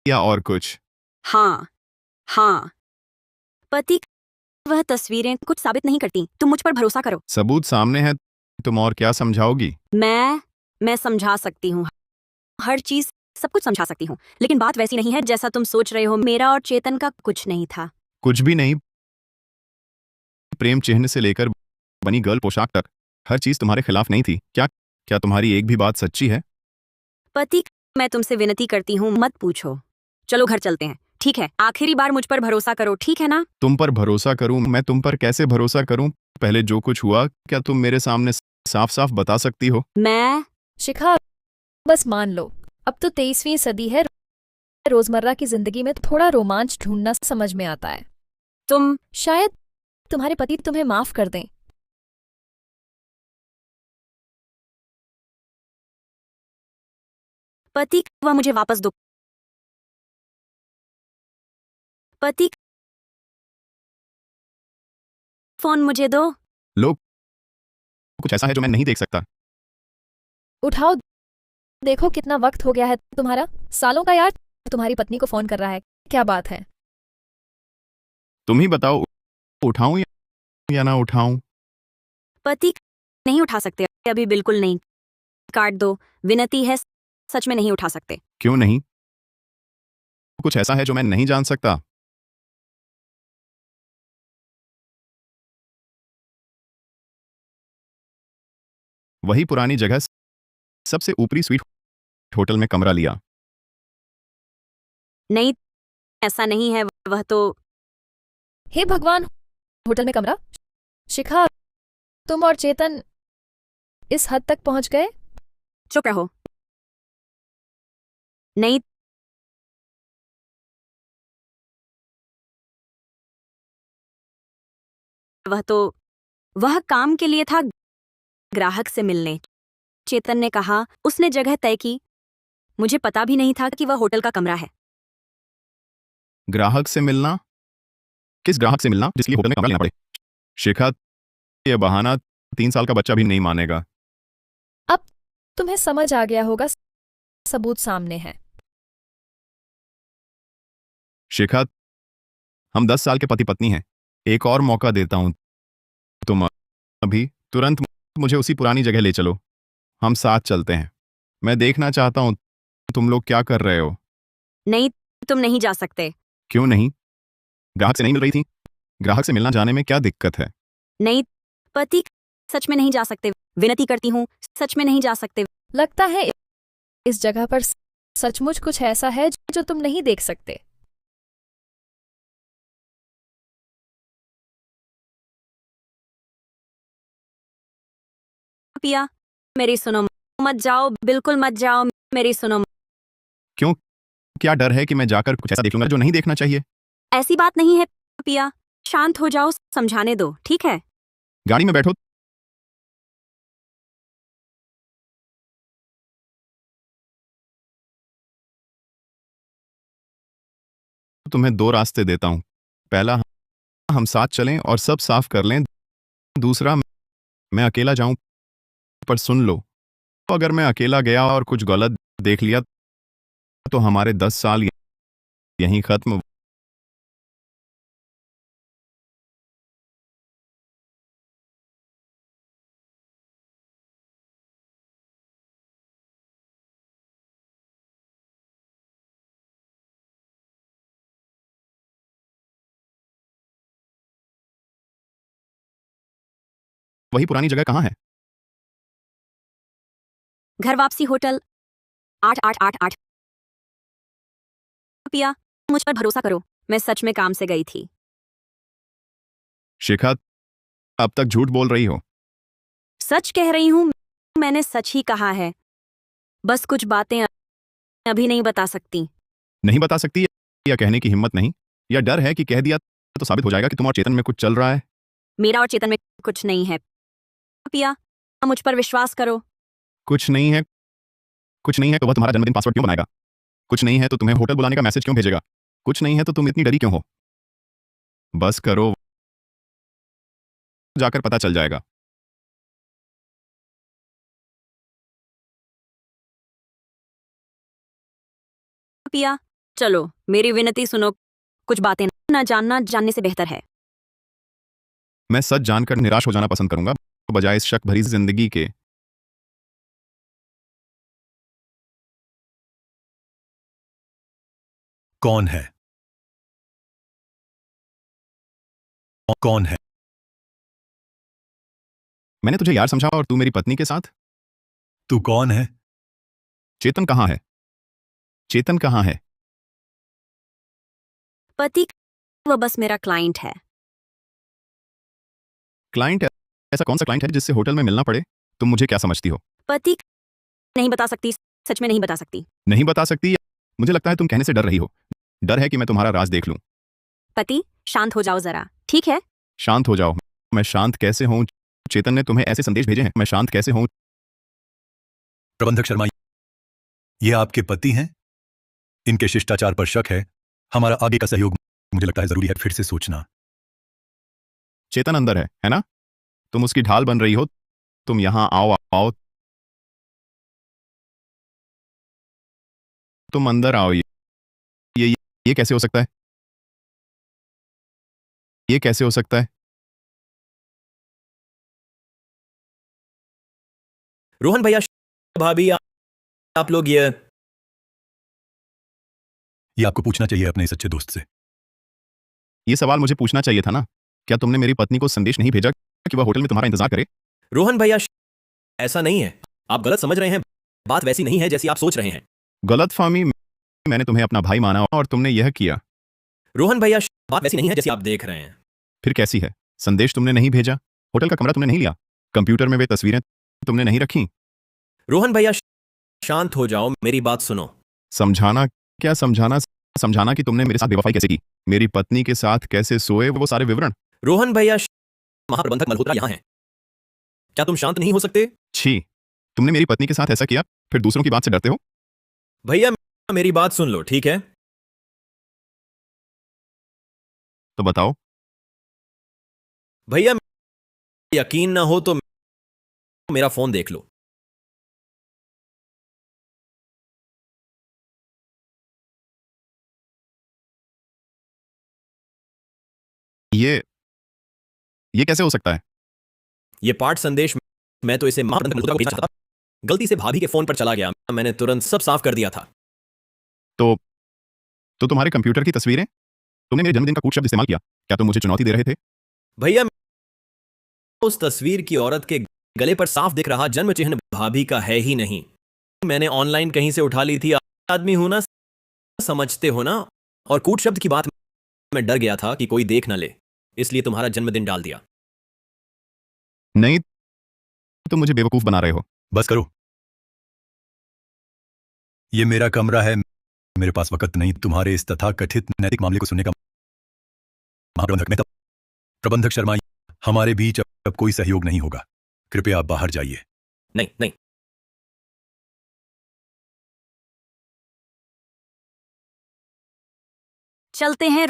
या और कुछ? हाँ, हाँ पति, वह तस्वीरें कुछ साबित नहीं करती। तुम मुझ पर भरोसा करो। सबूत सामने है, तुम और क्या समझाओगी? मैं समझा सकती हूँ। हर चीज, सब कुछ समझा सकती हूँ। लेकिन बात वैसी नहीं है जैसा तुम सोच रहे हो। मेरा और चेतन का कुछ नहीं था। कुछ भी नहीं? प्रेम चिन्ह से लेकर बनी गर्ल पोशाक तक हर चीज तुम्हारे खिलाफ नहीं थी क्या? क्या तुम्हारी एक भी बात सच्ची है? पति, मैं तुमसे विनती करती हूँ, मत पूछो। चलो घर चलते हैं, ठीक है? आखिरी बार मुझ पर भरोसा करो, ठीक है ना? तुम पर भरोसा करूं? मैं तुम पर कैसे भरोसा करूं? पहले जो कुछ हुआ, क्या तुम मेरे सामने साफ साफ बता सकती हो? मैं शिखा, बस मान लो, अब तो 23वीं सदी है। रोजमर्रा की जिंदगी में थोड़ा रोमांच ढूंढना समझ में आता है। तुम शायद तुम्हारे पति तुम्हें माफ कर दें। पति, वह मुझे वापस दो। पति, फोन मुझे दो। लोग, कुछ ऐसा है जो मैं नहीं देख सकता। उठाओ, देखो कितना वक्त हो गया है तुम्हारा। सालों का यार तुम्हारी पत्नी को फोन कर रहा है। क्या बात है? तुम ही बताओ, उठाऊं या ना उठाऊं? पति, नहीं उठा सकते। अभी बिल्कुल नहीं। काट दो, विनती है, सच में नहीं उठा सकते। क्यों नहीं? कुछ ऐसा है जो मैं नहीं जान सकता? वही पुरानी जगह, सबसे ऊपरी स्वीट होटल में कमरा लिया। नहीं, ऐसा नहीं है। वह तो हे भगवान, होटल में कमरा? शिखा, तुम और चेतन इस हद तक पहुंच गए? चुप रहो। नहीं, वह काम के लिए था, ग्राहक से मिलने। चेतन ने कहा, उसने जगह तय की। मुझे पता भी नहीं था कि वह होटल का कमरा है। ग्राहक से मिलना? किस ग्राहक से मिलना जिसके लिए होटल में कमरा लेना पड़े? शिखा, यह बहाना 3 साल का बच्चा भी नहीं मानेगा। अब तुम्हें समझ आ गया होगा, सबूत सामने है। शिखा, हम 10 साल के पति पत्नी हैं। एक और मौका देता हूं। तुम अभी तुरंत मुझे उसी पुरानी जगह ले चलो। हम साथ चलते हैं। मैं देखना चाहता हूं तुम लोग क्या कर रहे हो। नहीं, तुम नहीं जा सकते। क्यों नहीं? ग्राहक से नहीं मिल रही थी? ग्राहक से मिलना जाने में क्या दिक्कत है? नहीं, पति, सच में नहीं जा सकते। विनती करती हूँ, सच में नहीं जा सकते। लगता है इस जगह पर सचमुच कुछ ऐसा है जो तुम नहीं देख सकते। पिया, मेरी सुनो, मत जाओ, बिल्कुल मत जाओ, मेरी सुनो। क्यों? क्या डर है कि मैं जाकर कुछ ऐसा देख लूंगा जो नहीं देखना चाहिए? ऐसी बात नहीं है पिया, शांत हो जाओ, समझाने दो, ठीक है? गाड़ी में बैठो। तुम्हें 2 रास्ते देता हूं। पहला, हम साथ चलें और सब साफ कर लें। दूसरा, मैं अकेला जाऊं। पर सुन लो, अगर मैं अकेला गया और कुछ गलत देख लिया तो हमारे 10 साल यहीं खत्म। वही पुरानी जगह कहाँ है? घर वापसी होटल 8888। पिया, मुझ पर भरोसा करो, मैं सच में काम से गई थी। शिखा, अब तक झूठ बोल रही हो। सच कह रही हूँ, मैंने सच ही कहा है। बस कुछ बातें अभी नहीं बता सकती। नहीं बता सकती, या कहने की हिम्मत नहीं, या डर है कि कह दिया तो साबित हो जाएगा कि तुम और चेतन में कुछ चल रहा है? मेरा और चेतन में कुछ नहीं है। पिया, मुझ पर विश्वास करो। कुछ नहीं है? कुछ नहीं है तो वह तुम्हारा जन्मदिन पासवर्ड क्यों बनाएगा? कुछ नहीं है तो तुम्हें होटल बुलाने का मैसेज क्यों भेजेगा? कुछ नहीं है तो तुम इतनी डरी क्यों हो? बस करो, जाकर पता चल जाएगा। पिया, चलो, मेरी विनती सुनो। कुछ बातें ना जानना जानने से बेहतर है। मैं सच जानकर निराश हो जाना पसंद करूंगा, बजाय इस शक भरी जिंदगी के। कौन है? कौन है? मैंने तुझे यार समझा और तू मेरी पत्नी के साथ। तू कौन है? चेतन कहाँ है? चेतन कहाँ है? पति, वह बस मेरा क्लाइंट है। क्लाइंट? ऐसा कौन सा क्लाइंट है जिससे होटल में मिलना पड़े? तुम मुझे क्या समझती हो? पति, नहीं बता सकती, सच में नहीं बता सकती। नहीं बता सकती? मुझे लगता है तुम कहने से डर रही हो। डर है कि मैं तुम्हारा राज देख लूं। पति, शांत हो जाओ जरा, ठीक है? शांत हो जाओ। मैं शांत कैसे हूं? चेतन ने तुम्हें ऐसे संदेश भेजे हैं, मैं शांत कैसे हूं? प्रबंधक शर्मा, ये आपके पति हैं? इनके शिष्टाचार पर शक है। हमारा आगे का सहयोग मुझे लगता है जरूरी है फिर से सोचना। चेतन अंदर है ना? तुम उसकी ढाल बन रही हो। तुम यहां आओ, आओ। तुम अंदर आओ। ये ये कैसे हो सकता है? ये कैसे हो सकता है? रोहन भैया, भाभी, आप लोग ये आपको पूछना चाहिए अपने इस अच्छे दोस्त से। ये सवाल मुझे पूछना चाहिए था ना। क्या तुमने मेरी पत्नी को संदेश नहीं भेजा कि वह होटल में तुम्हारा इंतजार करे? रोहन भैया, ऐसा नहीं है। आप गलत समझ रहे हैं। बात वैसी नहीं है जैसी आप सोच रहे हैं। गलतफहमी। मैंने तुम्हें अपना भाई माना और तुमने यह किया। रोहन भैया, बात वैसी नहीं है जैसी आप देख रहे हैं। फिर कैसी है? संदेश तुमने नहीं भेजा, होटल का कमरा तुमने नहीं लिया, कंप्यूटर में वे तस्वीरें तुमने नहीं रखी। रोहन भैया, शांत हो जाओ, मेरी बात सुनो। समझाना? क्या समझाना? समझाना कि तुमने मेरे साथ बेवफाई कैसे की, मेरी पत्नी के साथ कैसे सोए, वो सारे विवरण। रोहन भैया, महाप्रबंधक मल्होत्रा यहां हैं। क्या तुम शांत नहीं हो सकते? छी, तुमने मेरी पत्नी के साथ ऐसा किया, फिर दूसरों की बात से डरते हो? भैया, मेरी बात सुन लो, ठीक है? तो बताओ। भैया, यकीन ना हो तो मेरा फोन देख लो। ये कैसे हो सकता है? ये पाठ संदेश मैं तो इसे महाप्रबंधक मल्होत्रा को भेजना चाहता था। गलती से भाभी के फोन पर चला गया। मैंने तुरंत सब साफ कर दिया था। तो तुम्हारे कंप्यूटर की तस्वीरें, तुमने मेरे जन्मदिन का कूट शब्द इस्तेमाल किया। क्या तुम मुझे चुनौती दे रहे थे? भैया, उस तस्वीर की औरत के गले पर साफ दिख रहा जन्म चिन्ह भाभी का है ही नहीं। मैंने ऑनलाइन कहीं से उठा ली थी। आदमी हूं ना, समझते हो ना। और कूट शब्द की बात मैं डर गया था कि कोई देख ना ले, इसलिए तुम्हारा जन्मदिन डाल दिया। नहीं, तुम मुझे बेवकूफ बना रहे हो। बस करो, ये मेरा कमरा है, मेरे पास वक्त नहीं तुम्हारे इस तथाकथित नैतिक मामले को सुनने का। महाप्रबंधक मेहता, प्रबंधक शर्मा, हमारे बीच अब कोई सहयोग नहीं होगा। कृपया आप बाहर जाइए। नहीं नहीं, चलते हैं।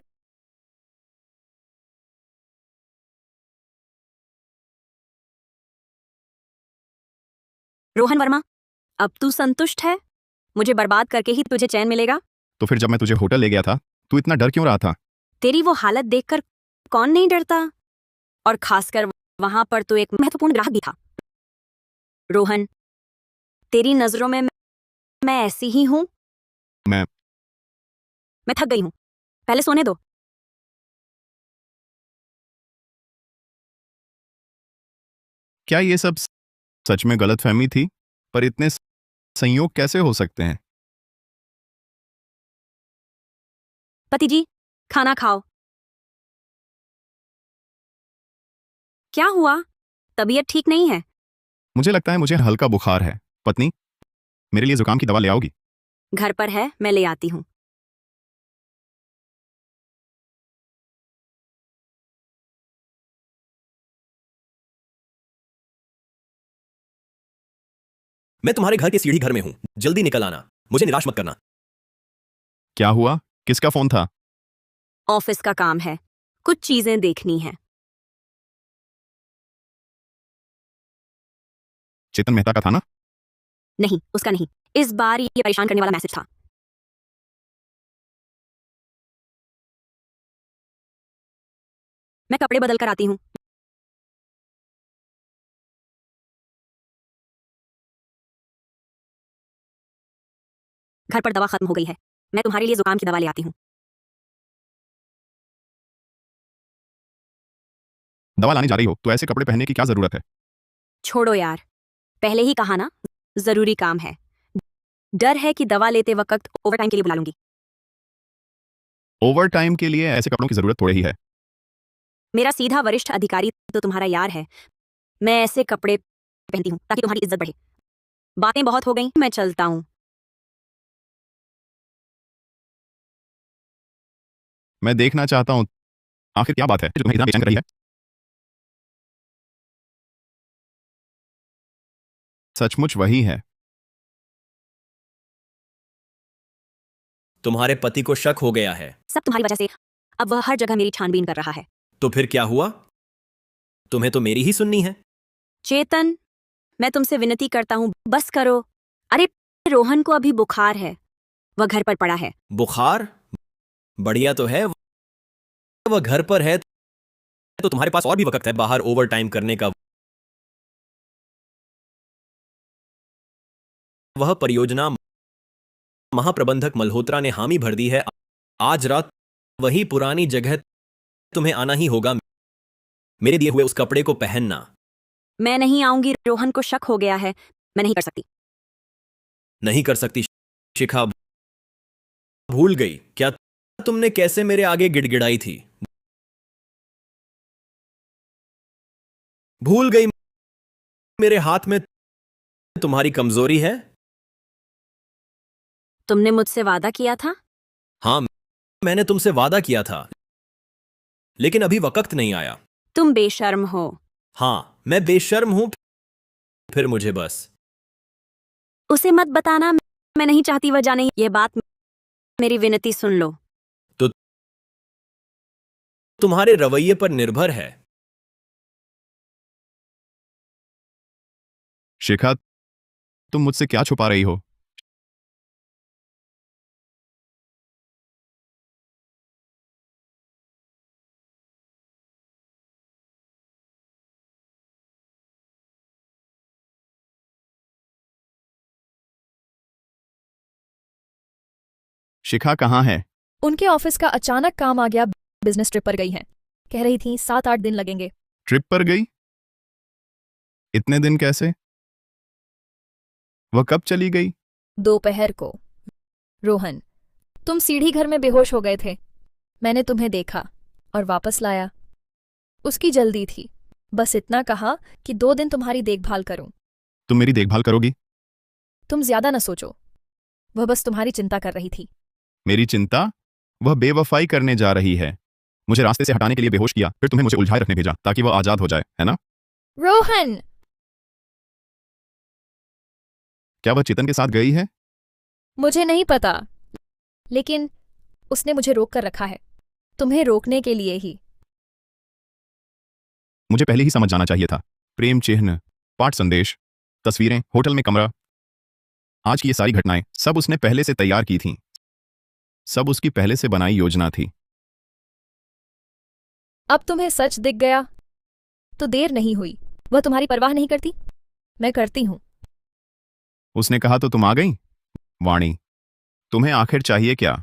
रोहन वर्मा, अब तू संतुष्ट है? मुझे बर्बाद करके ही तुझे चैन मिलेगा? तो फिर जब मैं तुझे होटल ले गया था, तू इतना डर क्यों रहा था? तेरी वो हालत देखकर कौन नहीं डरता? और खासकर वहां पर तो एक महत्वपूर्ण ग्राहक भी था। रोहन, तेरी नजरों में मैं ऐसी ही हूं? मैं थक गई हूं, पहले सोने दो। क्या ये सब सच में गलतफहमी थी? पर इतने संयोग कैसे हो सकते हैं? पति जी, खाना खाओ। क्या हुआ? तबीयत ठीक नहीं है? मुझे लगता है मुझे हल्का बुखार है। पत्नी, मेरे लिए जुकाम की दवा ले आओगी? घर पर है, मैं ले आती हूँ। मैं तुम्हारे घर के सीढ़ी घर में हूं। जल्दी निकल आना, मुझे निराश मत करना। क्या हुआ? किसका फोन था? ऑफिस का काम है, कुछ चीजें देखनी है। चेतन मेहता का था ना? नहीं, उसका नहीं। इस बार ये परेशान करने वाला मैसेज था। मैं कपड़े बदल कर आती हूँ। घर पर दवा खत्म हो गई है, मैं तुम्हारे लिए जुकाम की दवा ले आती हूँ। दवा लाने जा रही हो तो ऐसे कपड़े पहनने की क्या जरूरत है? छोड़ो यार, पहले ही कहा ना, जरूरी काम है। डर है कि दवा लेते वक्त ओवरटाइम के लिए बुला लूंगी। ओवर टाइम के लिए ऐसे कपड़ों की जरूरत थोड़ी ही है। मेरा सीधा वरिष्ठ अधिकारी तो तुम्हारा यार है। मैं ऐसे कपड़े पहनती हूँ ताकि तुम्हारी इज्जत बढ़े। बातें बहुत हो गई, मैं चलता हूँ। मैं देखना चाहता हूँ आखिर क्या बात है जो तुम्हें इतना बेचैन कर रही है। सचमुच वही है। तुम्हारे पति को शक हो गया है। सब तुम्हारी वजह से। अब वह हर जगह मेरी छानबीन कर रहा है। तो फिर क्या हुआ? तुम्हें तो मेरी ही सुननी है। चेतन, मैं तुमसे विनती करता हूँ, बस करो। अरे, रोहन को अभी बुखार है, वह घर पर पड़ा है। बुखार? बढ़िया तो है, वह घर पर है तो तुम्हारे पास और भी वक्त है बाहर ओवर टाइम करने का। वह परियोजना महाप्रबंधक मल्होत्रा ने हामी भर दी है। आज रात वही पुरानी जगह तुम्हें आना ही होगा। मेरे दिए हुए उस कपड़े को पहनना। मैं नहीं आऊंगी। रोहन को शक हो गया है। मैं नहीं कर सकती। नहीं कर सकती शिखा। भूल गई क्या तुमने कैसे मेरे आगे गिड़गिड़ाई थी? भूल गई मेरे हाथ में तुम्हारी कमजोरी है? तुमने मुझसे वादा किया था। हाँ, मैंने तुमसे वादा किया था, लेकिन अभी वक्त नहीं आया। तुम बेशर्म हो। हाँ, मैं बेशर्म हूं। फिर मुझे बस उसे मत बताना। मैं नहीं चाहती वह जाने। ये बात मेरी विनती सुन लो। तो तुम्हारे रवैये पर निर्भर है। शिखा, तुम मुझसे क्या छुपा रही हो? शिखा कहाँ है? उनके ऑफिस का अचानक काम आ गया। बिजनेस ट्रिप पर गई हैं। कह रही थी 7-8 दिन लगेंगे। ट्रिप पर गई? इतने दिन कैसे? वह कब चली गई? दोपहर को। रोहन, तुम सीढ़ी घर में बेहोश हो गए थे। मैंने तुम्हें देखा और वापस लाया। उसकी जल्दी थी। बस इतना कहा कि 2 दिन तुम्हारी देखभाल करूं। तुम मेरी देखभाल करोगी? तुम ज्यादा न सोचो। वह बस तुम्हारी चिंता कर रही थी। मेरी चिंता? वह बेवफाई करने जा रही है। मुझे रास्ते से हटाने के लिए बेहोश किया, फिर तुम्हें मुझे उलझाए रखने भेजा ताकि वह आजाद हो जाए, है ना? रोहन! क्या वह चेतन के साथ गई है? मुझे नहीं पता, लेकिन उसने मुझे रोक कर रखा है। तुम्हें रोकने के लिए ही। मुझे पहले ही समझ जाना चाहिए था। प्रेम चिन्ह, पाठ संदेश, तस्वीरें, होटल में कमरा, आज की ये सारी घटनाएं सब उसने पहले से तैयार की थीं। सब उसकी पहले से बनाई योजना थी। अब तुम्हें सच दिख गया तो देर नहीं हुई। वह तुम्हारी परवाह नहीं करती। मैं करती हूं। उसने कहा तो तुम आ गई? वाणी, तुम्हें आखिर चाहिए क्या?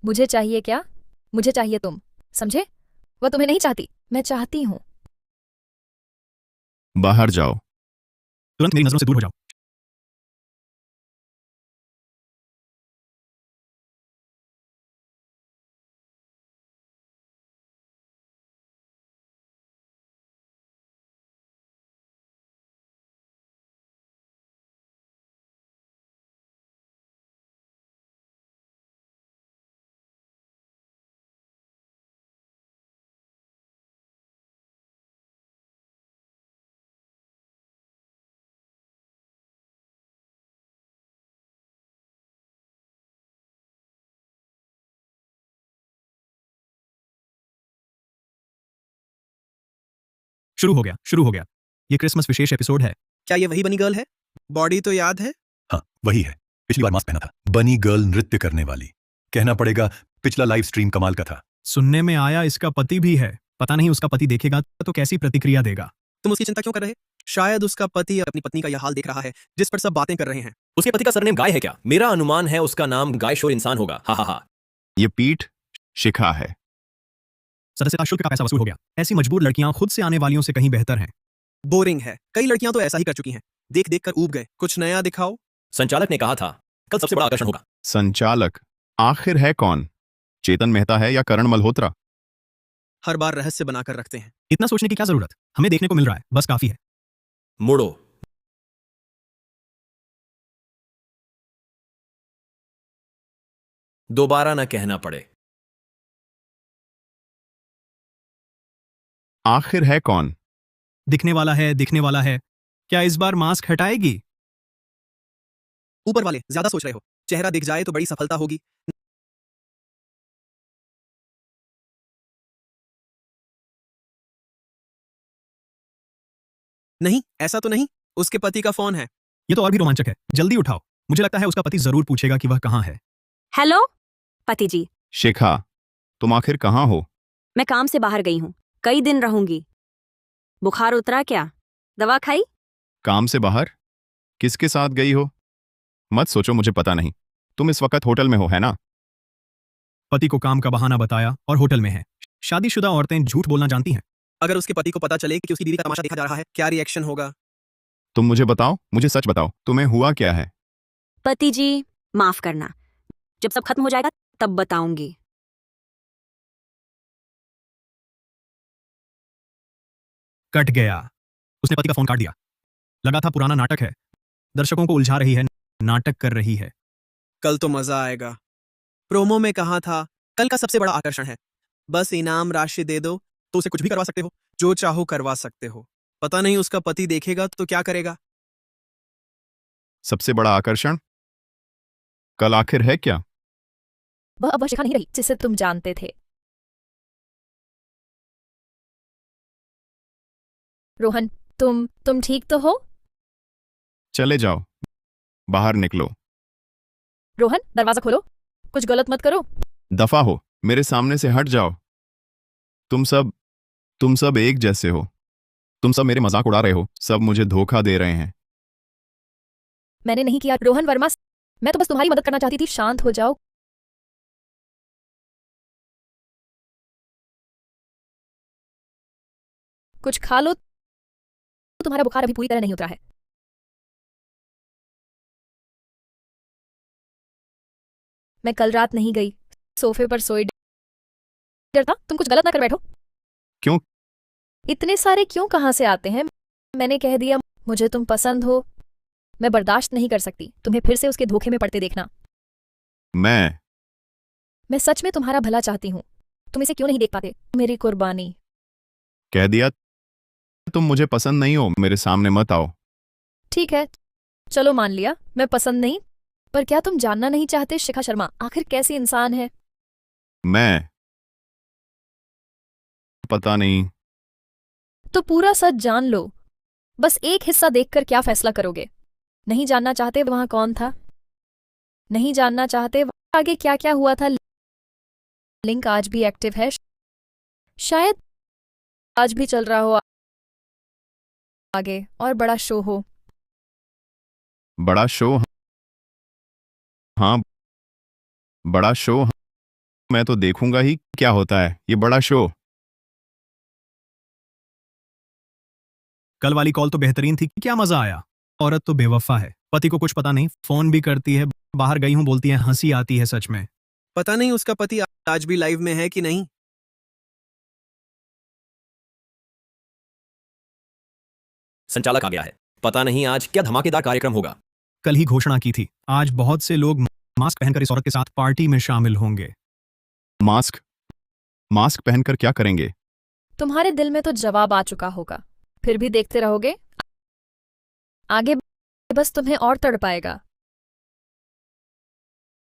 मुझे चाहिए क्या? मुझे चाहिए तुम। समझे? वह तुम्हें नहीं चाहती। मैं चाहती हूं। बाहर जाओ। तुरंत मेरी नजरों से दूर हो जाओ। शुरू हो गया, शुरू हो गया। ये क्रिसमस विशेष एपिसोड है। क्या ये वही बनी गर्ल है? बॉडी तो याद है। हाँ, वही है। पिछली बार मास्क पहना था। बनी गर्ल नृत्य करने वाली। कहना पड़ेगा पिछला लाइव स्ट्रीम कमाल का था। सुनने में आया इसका पति भी है। पता नहीं उसका पति देखेगा तो कैसी प्रतिक्रिया देगा। तुम उसकी चिंता क्यों कर रहे? शायद उसका पति अपनी पत्नी का यह हाल देख रहा है जिस पर सब बातें कर रहे हैं। उसके पति का सरनेम गाय है क्या? मेरा अनुमान है उसका नाम गाय शोर इंसान होगा। हा हा हा। ये पीठ शिखा है। सदस्यता शुल्क का पैसा वसूल हो गया। ऐसी मजबूर लड़कियां खुद से आने वालियों से कहीं बेहतर हैं। बोरिंग है। कई लड़कियां तो ऐसा ही कर चुकी हैं। देख देख कर ऊब गए। कुछ नया दिखाओ। संचालक ने कहा था कल सबसे बड़ा आकर्षण होगा। संचालक आखिर है कौन? चेतन मेहता है या करण मल्होत्रा? हर बार रहस्य बनाकर रखते हैं। इतना सोचने की क्या जरूरत? हमें देखने को मिल रहा है, बस काफी है। मुड़ो। दोबारा न कहना पड़े। आखिर है कौन? दिखने वाला है, दिखने वाला है। क्या इस बार मास्क हटाएगी? ऊपर वाले ज्यादा सोच रहे हो। चेहरा दिख जाए तो बड़ी सफलता होगी। नहीं, ऐसा तो नहीं। उसके पति का फोन है। ये तो और भी रोमांचक है। जल्दी उठाओ। मुझे लगता है उसका पति जरूर पूछेगा कि वह कहाँ है। हेलो पति जी। शिखा, तुम आखिर कहाँ हो? मैं काम से बाहर गई हूँ। कई दिन रहूंगी। बुखार उतरा क्या? दवा खाई? काम से बाहर? किसके साथ गई हो? मत सोचो मुझे पता नहीं। तुम इस वक्त होटल में हो, है ना? पति को काम का बहाना बताया और होटल में है। शादीशुदा औरतें झूठ बोलना जानती हैं। अगर उसके पति को पता चले कि उसकी बीवी का तमाशा देखा जा रहा है, क्या रिएक्शन होगा? तुम मुझे बताओ, मुझे सच बताओ, तुम्हें हुआ क्या है? पति जी, माफ करना। जब सब खत्म हो जाएगा तब बताऊंगी। कट गया। उसने पति का फोन काट दिया। लगा था पुराना नाटक है, दर्शकों को उलझा रही है, नाटक कर रही है। कल तो मजा आएगा। प्रोमो में कहा था कल का सबसे बड़ा आकर्षण है, बस इनाम राशि दे दो तो उसे कुछ भी करवा सकते हो, जो चाहो करवा सकते हो। पता नहीं उसका पति देखेगा तो क्या करेगा। सबसे बड़ा आकर्षण कल आखिर है क्या? वह अब वह शिखा नहीं रही जिसे तुम जानते थे। रोहन, तुम ठीक तो हो? चले जाओ, बाहर निकलो। रोहन, दरवाजा खोलो, कुछ गलत मत करो। दफा हो, मेरे सामने से हट जाओ। तुम सब एक जैसे हो। तुम सब मेरे मजाक उड़ा रहे हो, सब मुझे धोखा दे रहे हैं। मैंने नहीं किया रोहन वर्मा, मैं तो बस तुम्हारी मदद करना चाहती थी। शांत हो जाओ। कुछ खा लो, तुम्हारा बुखार अभी पूरी तरह नहीं उतरा है। मैं कल रात नहीं गई, सोफे पर सोई। डर था तुम कुछ गलत ना कर बैठो। क्यों? इतने सारे क्यों कहाँ से आते हैं? मैंने कह दिया मुझे तुम पसंद हो। मैं बर्दाश्त नहीं कर सकती तुम्हें फिर से उसके धोखे में पड़ते देखना। मैं सच में तुम्हारा भला चाहती हूँ। तुम इसे क्यों नहीं देख पाते? मेरी कुर्बानी। कह दिया, तुम मुझे पसंद नहीं हो, मेरे सामने मत आओ। ठीक है, चलो मान लिया मैं पसंद नहीं, पर क्या तुम जानना नहीं चाहते शिखा शर्मा आखिर कैसी इंसान है? मैं पता नहीं। तो पूरा सच जान लो। बस एक हिस्सा देखकर क्या फैसला करोगे? नहीं जानना चाहते वहां कौन था? नहीं जानना चाहते आगे क्या क्या हुआ था? लिंक आज भी एक्टिव है, शायद आज भी चल रहा हो आगे, और बड़ा शो हो। बड़ा शो? हाँ, बड़ा शो। मैं तो देखूंगा ही क्या होता है ये बड़ा शो। कल वाली कॉल तो बेहतरीन थी, क्या मजा आया। औरत तो बेवफा है, पति को कुछ पता नहीं, फोन भी करती है, बाहर गई हूं बोलती है, हंसी आती है सच में। पता नहीं उसका पति आज भी लाइव में है कि नहीं। संचालक आ गया है, पता नहीं आज क्या धमाकेदार कार्यक्रम होगा। कल ही घोषणा की थी, आज बहुत से लोग मास्क पहनकर इस औरत के साथ पार्टी में शामिल होंगे। मास्क? मास्क पहनकर क्या करेंगे? तुम्हारे दिल में तो जवाब आ चुका होगा, फिर भी देखते रहोगे। आगे बस तुम्हें और तड़पाएगा।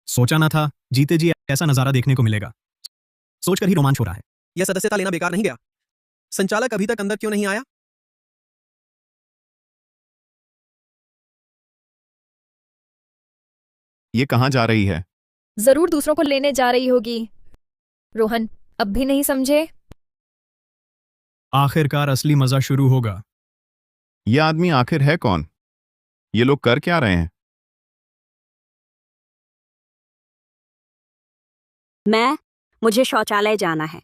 सोचा ना था जीते जी ऐसा नजारा देखने को मिलेगा, सोचकर ही रोमांच हो रहा है। यह सदस्यता लेना बेकार नहीं गया। संचालक अभी तक अंदर क्यों नहीं आया? ये कहाँ जा रही है? जरूर दूसरों को लेने जा रही होगी। रोहन, अब भी नहीं समझे? आखिरकार असली मजा शुरू होगा। ये आदमी आखिर है कौन? ये लोग कर क्या रहे हैं? मुझे शौचालय जाना है।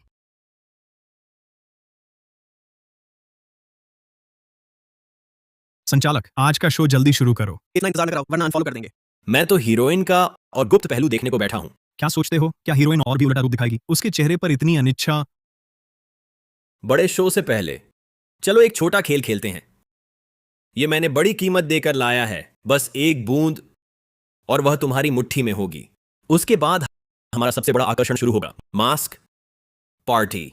संचालक, आज का शो जल्दी शुरू करो। इतना इंतजार न कराओ वरना अनफॉलो कर देंगे। मैं तो हीरोइन का और गुप्त पहलू देखने को बैठा हूं। क्या सोचते हो, क्या हीरोइन और भी उल्टा रूप दिखाएगी? उसके चेहरे पर इतनी अनिच्छा। बड़े शो से पहले चलो एक छोटा खेल खेलते हैं। यह मैंने बड़ी कीमत देकर लाया है, बस एक बूंद और वह तुम्हारी मुट्ठी में होगी। उसके बाद हमारा सबसे बड़ा आकर्षण शुरू होगा, मास्क पार्टी।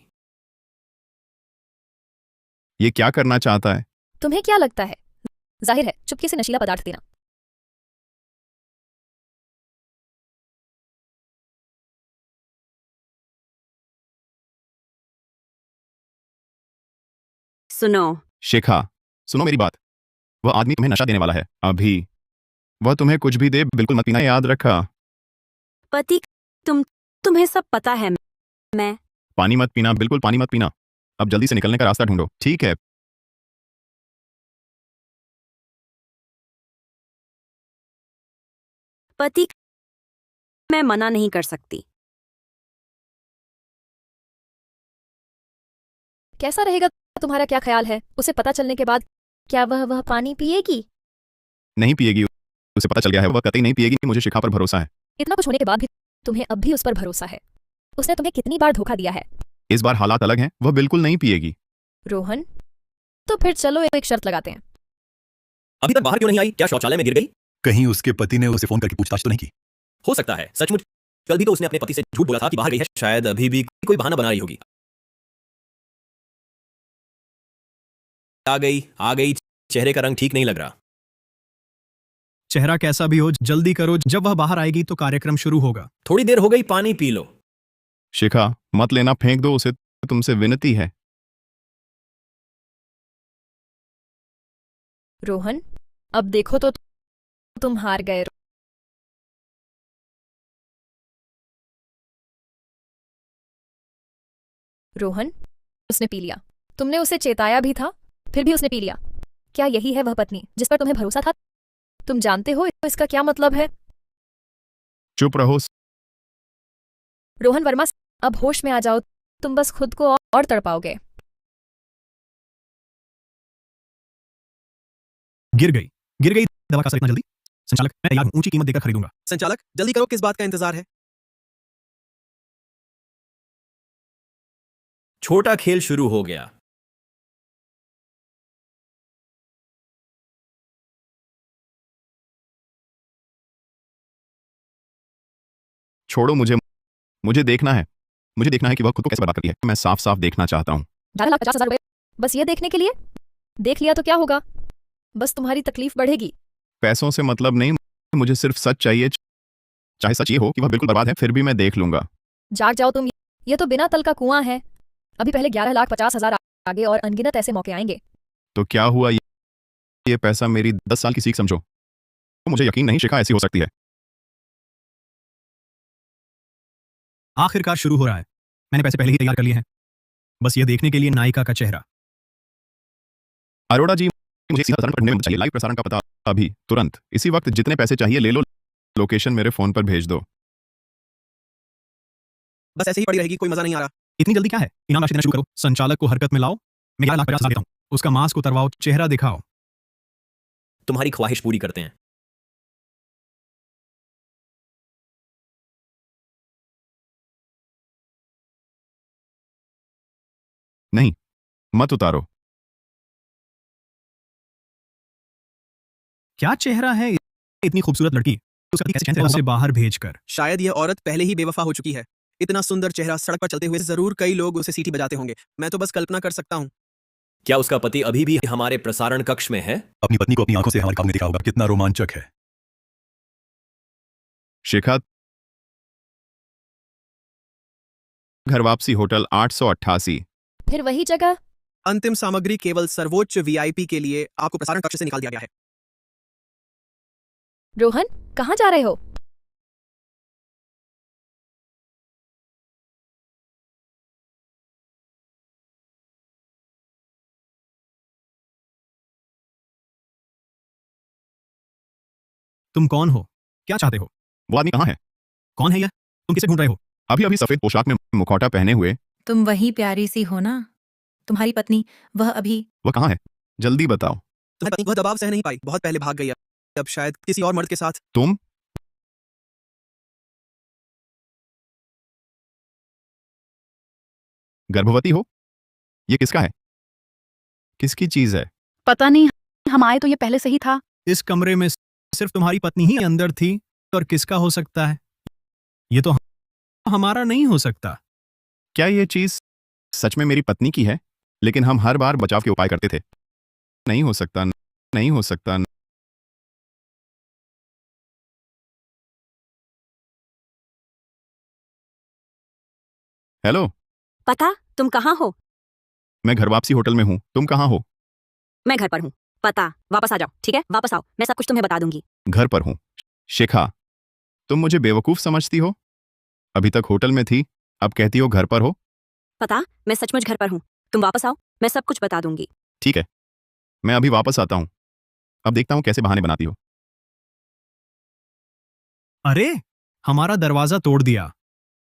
ये क्या करना चाहता है? तुम्हें क्या लगता है? जाहिर है चुपके से नशीला पदार्थ देना। सुनो, शिखा, सुनो मेरी बात। वह आदमी तुम्हें नशा देने वाला है अभी। वह तुम्हें कुछ भी दे, बिल्कुल मत पीना, याद रखा। पति, तुम्हें सब पता है। मैं पानी मत पीना, बिल्कुल पानी मत पीना। अब जल्दी से निकलने का रास्ता ढूंढो, ठीक है? पति मैं मना नहीं कर सकती। कैसा रहेगा? तुम्हारा क्या ख्याल है? उसे पता चलने के बाद क्या वह पानी पिएगी? नहीं पिएगी। उसे पता चल गया है, वह कतई नहीं पिएगी। मुझे शिखा पर भरोसा है। इतना कुछ होने के बाद भी तुम्हें अब भी उस पर भरोसा है? उसने तुम्हें कितनी बार धोखा दिया है? इस बार हालात अलग हैं, वह बिल्कुल नहीं पिएगी। रोहन, तो फिर चलो एक शर्त लगाते हैं। अभी तक बाहर क्यों नहीं आई? क्या शौचालय में गिर गई? कहीं उसके पति ने उसे फोन करके पूछताछ तो नहीं की? हो सकता है। सचमुच कल भी तो उसने अपने पति से झूठ बोला था कि बाहर गई है। शायद अभी भी कोई बहाना बना रही होगी। आ गई। चेहरे का रंग ठीक नहीं लग रहा। चेहरा कैसा भी हो, जल्दी करो। जब वह बाहर आएगी तो कार्यक्रम शुरू होगा। थोड़ी देर हो गई, पानी पी लो। शिखा, मत लेना, फेंक दो उसे। तुमसे विनती है। रोहन, अब देखो तो तुम हार गए। रोहन, उसने पी लिया। तुमने उसे चेताया भी था, फिर भी उसने पी लिया। क्या यही है वह पत्नी जिस पर तुम्हें भरोसा था? तुम जानते हो इसका क्या मतलब है? चुप रहो। रोहन वर्मा, अब होश में आ जाओ। तुम बस खुद को और तड़पाओगे। गिर गई। दवा का असर इतना जल्दी? संचालक, मैं तैयार हूं, ऊंची कीमत देकर खरीदूंगा। संचालक, जल्दी करो, किस बात का इंतजार है? छोटा खेल शुरू हो गया। छोड़ो मुझे देखना है। मुझे देखना है कि वह खुद को कैसे बर्बाद करती है। मैं साफ साफ देखना चाहता हूँ। 12,50,000 रुपए बस ये देखने के लिए? देख लिया तो क्या होगा? बस तुम्हारी तकलीफ बढ़ेगी। पैसों से मतलब नहीं, मुझे सिर्फ सच चाहिए। चाहे सच ये हो कि वह बिल्कुल बर्बाद है, फिर भी मैं देख लूंगा। जाग जाओ तुम। ये तो बिना तल का कुआं है। अभी पहले 11,50,000 आगे और अनगिनत ऐसे मौके आएंगे। तो क्या हुआ? ये पैसा मेरी 10 साल की सीख समझो। तो मुझे यकीन नहीं शिखा ऐसी हो सकती है। आखिरकार शुरू हो रहा है। मैंने पैसे पहले ही तैयार कर लिए हैं, बस ये देखने के लिए नायिका का चेहरा। अरोड़ा जी, मुझे सीधा प्रसारण पढ़ने में चाहिए। लाइव प्रसारण का पता अभी, तुरंत, इसी वक्त। जितने पैसे चाहिए ले लो। लोकेशन मेरे फोन पर भेज दो। बस ऐसे ही पड़ी रहेगी, कोई मजा नहीं आ रहा। इतनी जल्दी क्या है? इनाम राशि देना शुरू करो। संचालक को हरकत में लाओ। मैं 11,50,000 देता हूं। उसका मास्क उतरवाओ, चेहरा दिखाओ। तुम्हारी ख्वाहिश पूरी करते हैं। नहीं, मत उतारो। क्या चेहरा है? इतनी खूबसूरत लड़की, उसका पति कैसे चैन से उसे बाहर भेजकर? शायद यह औरत पहले ही बेवफा हो चुकी है। इतना सुंदर चेहरा सड़क पर चलते हुए जरूर कई लोग उसे सीटी बजाते होंगे। मैं तो बस कल्पना कर सकता हूँ। क्या उसका पति अभी भी हमारे प्रसारण कक्ष में है? अपनी पत्नी को अपनी आंखों से हमारे सामने देखा होगा। कितना रोमांचक है। शिखा, घर वापसी होटल 888। फिर वही जगह? अंतिम सामग्री केवल सर्वोच्च वीआईपी के लिए आपको प्रसारण कक्ष से निकाल दिया गया है। रोहन, कहाँ जा रहे हो? तुम कौन हो? क्या चाहते हो? वो आदमी कहाँ है? कौन है यह? तुम किसे ढूंढ रहे हो? अभी अभी सफेद पोशाक में मुखौटा पहने हुए। तुम वही प्यारी सी हो ना, तुम्हारी पत्नी। वह अभी वह कहाँ है? जल्दी बताओ। तुम्हारी पत्नी वह दबाव सह नहीं पाई, बहुत पहले भाग गई है। अब शायद किसी और मर्द के साथ। तुम गर्भवती हो? ये किसका है? किसकी चीज है? पता नहीं, हम आए तो ये पहले से ही था। इस कमरे में सिर्फ तुम्हारी पत्नी ही अंदर थी, और किसका हो सकता है? ये तो हमारा नहीं हो सकता। क्या ये चीज सच में मेरी पत्नी की है? लेकिन हम हर बार बचाव के उपाय करते थे। नहीं हो सकता, नहीं हो सकता। हेलो, पता, तुम कहाँ हो? मैं घर वापसी होटल में हूँ। तुम कहाँ हो? मैं घर पर हूँ। पता, वापस आ जाओ, ठीक है? वापस आओ, मैं सब कुछ तुम्हें बता दूंगी। घर पर हूँ। शिखा, तुम मुझे बेवकूफ समझती हो? अभी तक होटल में थी, अब कहती हो घर पर हो। पता, मैं सचमुच घर पर हूँ। तुम वापस आओ, मैं सब कुछ बता दूंगी। ठीक है, मैं अभी वापस आता हूँ। अब देखता हूँ कैसे बहाने बनाती हो। अरे, हमारा दरवाजा तोड़ दिया,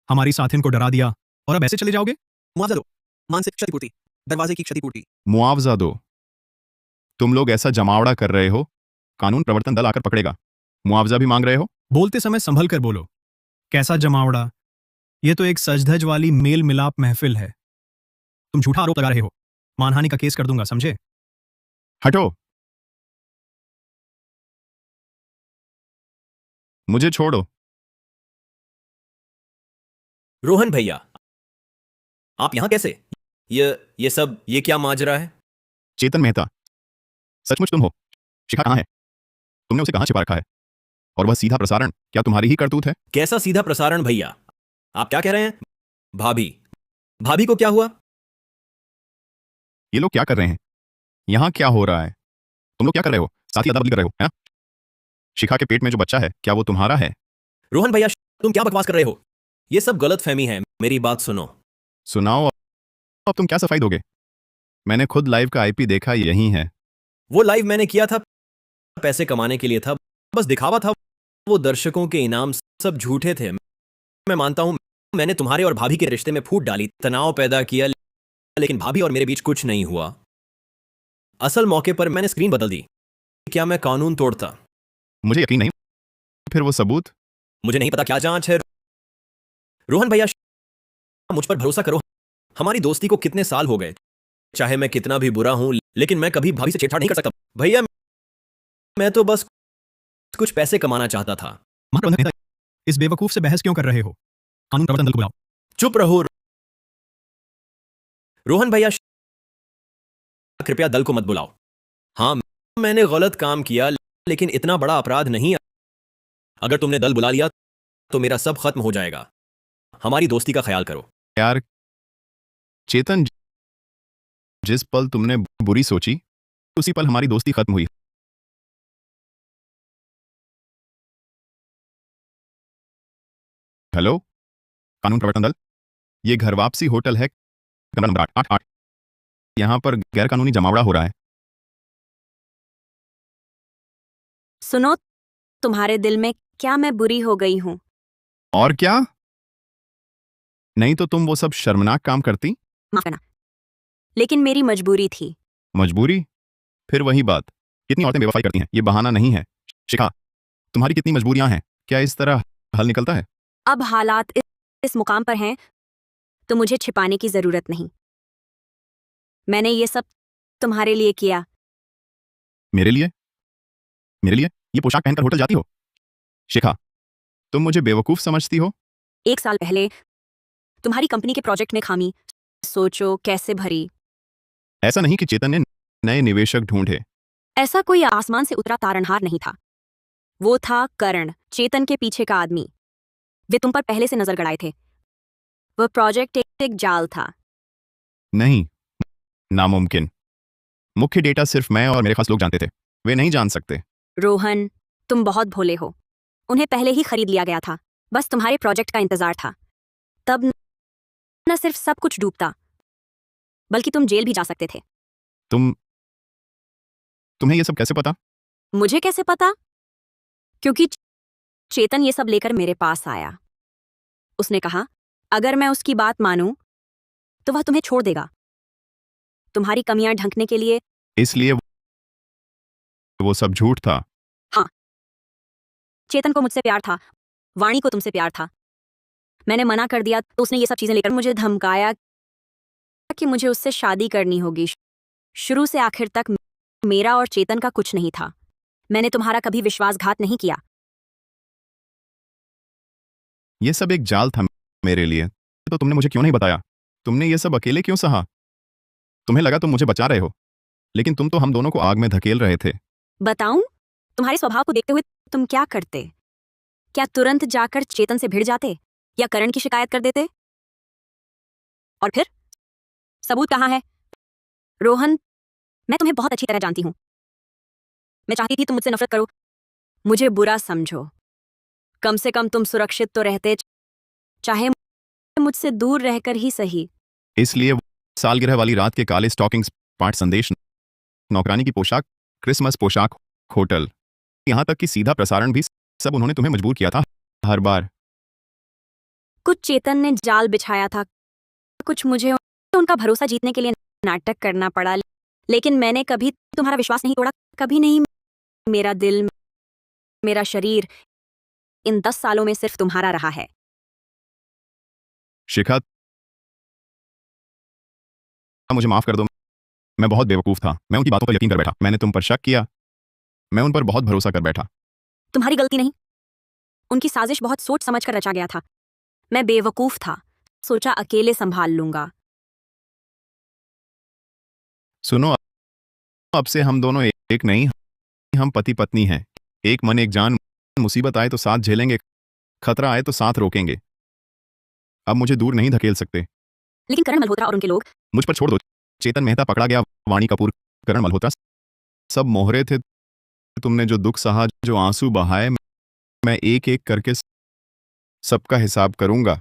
हमारी साथिन को डरा दिया, और अब ऐसे चले जाओगे? मुआवजा दो, मानसिक क्षतिपूर्ति, दरवाजे की क्षतिपूर्ति। मुआवजा दो। तुम लोग ऐसा जमावड़ा कर रहे हो, कानून प्रवर्तन दल आकर पकड़ेगा। मुआवजा भी मांग रहे हो? बोलते समय संभल कर बोलो। कैसा जमावड़ा? ये तो एक सजधज वाली मेल मिलाप महफिल है। तुम झूठा आरोप लगा रहे हो। मानहानि का केस कर दूंगा, समझे? हटो। मुझे छोड़ो। रोहन भैया, आप यहां कैसे? ये क्या माजरा है? चेतन मेहता, सचमुच तुम हो? शिखा कहाँ है? तुमने उसे कहाँ छिपा रखा है? और वह सीधा प्रसारण क्या तुम्हारी ही करतूत है? कैसा सीधा प्रसारण भैया? आप क्या कह रहे हैं? भाभी भाभी को क्या हुआ? ये लोग क्या कर रहे हैं? यहाँ क्या हो रहा है? तुम लोग क्या कर रहे हो? साथी अदला बदली कर रहे हो, है ना? शिखा के पेट में जो बच्चा है, क्या वो तुम्हारा है? रोहन भैया, तुम क्या बकवास कर रहे हो? ये सब गलत फहमी है, मेरी बात सुनो। सुनाओ। अब तुम क्या सफाई दोगे? मैंने खुद लाइव का आईपी देखा, यही है। वो लाइव मैंने किया था, पैसे कमाने के लिए था, बस दिखावा था। वो दर्शकों के इनाम सब झूठे थे। मैं मानता हूं मैंने तुम्हारे और भाभी के रिश्ते में फूट डाली, तनाव पैदा किया, लेकिन भाभी और मेरे बीच कुछ नहीं हुआ। असल मौके पर मैंने स्क्रीन बदल दी। क्या मैं कानून तोड़ता? मुझे यकीन नहीं। फिर वो सबूत? मुझे नहीं पता क्या जांच है। रोहन भैया, मुझ पर भरोसा करो। हमारी दोस्ती को कितने साल हो गए। चाहे मैं कितना भी बुरा हूं, लेकिन मैं कभी भाभी से छेड़छाड़ नहीं कर सकता। भैया, मैं तो बस कुछ पैसे कमाना चाहता था। महाप्रबंधक नेता, इस बेवकूफ से बहस क्यों कर रहे हो? कानून प्रवर्तन दल को बुलाओ। चुप रहो रोहन भैया, कृपया दल को मत बुलाओ। हाँ, मैंने गलत काम किया, लेकिन इतना बड़ा अपराध नहीं। अगर तुमने दल बुला लिया तो मेरा सब खत्म हो जाएगा। हमारी दोस्ती का ख्याल करो। यार चेतन, जिस पल तुमने बुरी सोची, उसी पल हमारी दोस्ती खत्म हुई। हेलो, कानून प्रवर्तन दल, ये घर वापसी होटल है, कमरा नंबर 888। यहां पर गैरकानूनी जमावड़ा हो रहा है। सुनो, तुम्हारे दिल में क्या मैं बुरी हो गई हूं? और क्या? नहीं तो तुम वो सब शर्मनाक काम करती। माफ करना, लेकिन मेरी मजबूरी थी। मजबूरी? फिर वही बात, कितनी औरतें बेवफाई करती हैं, ये बहाना नहीं है। शिखा, तुम्हारी कितनी मजबूरियां हैं, क्या इस तरह हल निकलता है? अब हालात इस मुकाम पर हैं तो मुझे छिपाने की जरूरत नहीं। मैंने ये सब तुम्हारे लिए किया। मेरे लिए? मेरे लिए ये पोशाक पहनकर होटल जाती हो? शिखा, तुम मुझे बेवकूफ समझती हो? 1 साल पहले तुम्हारी कंपनी के प्रोजेक्ट में खामी सोचो कैसे भरी। ऐसा नहीं कि चेतन ने नए निवेशक ढूंढे। ऐसा कोई आसमान से उतरा तारनहार नहीं था। वो था करण, चेतन के पीछे का आदमी। वे तुम पर पहले से नजर गड़ाए थे। वह प्रोजेक्ट एक जाल था। नहीं, नामुमकिन। मुख्य डेटा सिर्फ मैं और मेरे खास लोग जानते थे, वे नहीं जान सकते। रोहन, तुम बहुत भोले हो। उन्हें पहले ही खरीद लिया गया था, बस तुम्हारे प्रोजेक्ट का इंतजार था। तब न सिर्फ सब कुछ डूबता, बल्कि तुम जेल भी जा सकते थे। तुम्हें ये सब कैसे पता? मुझे कैसे पता? क्योंकि चेतन ये सब लेकर मेरे पास आया। उसने कहा, अगर मैं उसकी बात मानूं तो वह तुम्हें छोड़ देगा, तुम्हारी कमियां ढंकने के लिए। इसलिए वो सब झूठ था। हाँ, चेतन को मुझसे प्यार था, वाणी को तुमसे प्यार था। मैंने मना कर दिया तो उसने ये सब चीजें लेकर मुझे धमकाया कि मुझे उससे शादी करनी होगी। शुरू से आखिर तक मेरा और चेतन का कुछ नहीं था। मैंने तुम्हारा कभी विश्वासघात नहीं किया। ये सब एक जाल था मेरे लिए, तो तुमने मुझे क्यों नहीं बताया? तुमने ये सब अकेले क्यों सहा? तुम्हें लगा तुम मुझे बचा रहे हो, लेकिन तुम तो हम दोनों को आग में धकेल रहे थे। बताऊं, तुम्हारे स्वभाव को देखते हुए तुम क्या करते? क्या तुरंत जाकर चेतन से भिड़ जाते या करण की शिकायत कर देते? और फिर सबूत कहाँ है? रोहन, मैं तुम्हें बहुत अच्छी तरह जानती हूं। मैं चाहती थी तुम मुझसे नफरत करो, मुझे बुरा समझो। कम से कम तुम सुरक्षित तो रहते, चाहे मुझसे दूर रहकर ही सही। इसलिए सालगिरह वाली रात के काले स्टॉकिंग्स, पाठ संदेश, नौकरानी की पोशाक, क्रिसमस पोशाक, होटल, यहां तक कि सीधा प्रसारण भी, सब उन्होंने तुम्हें मजबूर किया था। हर बार। कुछ चेतन ने जाल बिछाया था, कुछ मुझे उनका भरोसा जीतने के लिए नाटक करना पड़ा, लेकिन मैंने कभी तुम्हारा विश्वास नहीं तोड़ा, कभी नहीं। मेरा दिल, मेरा शरीर इन 10 सालों में सिर्फ तुम्हारा रहा है। शिखा, मुझे माफ कर दो। मैं बहुत बेवकूफ था। मैं उनकी बातों पर यकीन कर बैठा। मैंने तुम पर शक किया। मैं उन पर बहुत भरोसा कर बैठा। तुम्हारी गलती नहीं, उनकी साजिश बहुत सोच समझ कर रचा गया था। मैं बेवकूफ था, सोचा अकेले संभाल लूंगा। सुनो, अब से हम दोनों एक नहीं, हम पति पत्नी हैं। एक मन एक जान। मुसीबत आए तो साथ झेलेंगे, खतरा आए तो साथ रोकेंगे। अब मुझे दूर नहीं धकेल सकते। लेकिन करण मल्होत्रा और उनके लोग, मुझ पर छोड़ दो। चेतन मेहता पकड़ा गया, वाणी कपूर, करण मल्होत्रा, सब मोहरे थे। तुमने जो दुख सहा, जो आंसू बहाए, मैं एक एक करके सबका हिसाब करूंगा।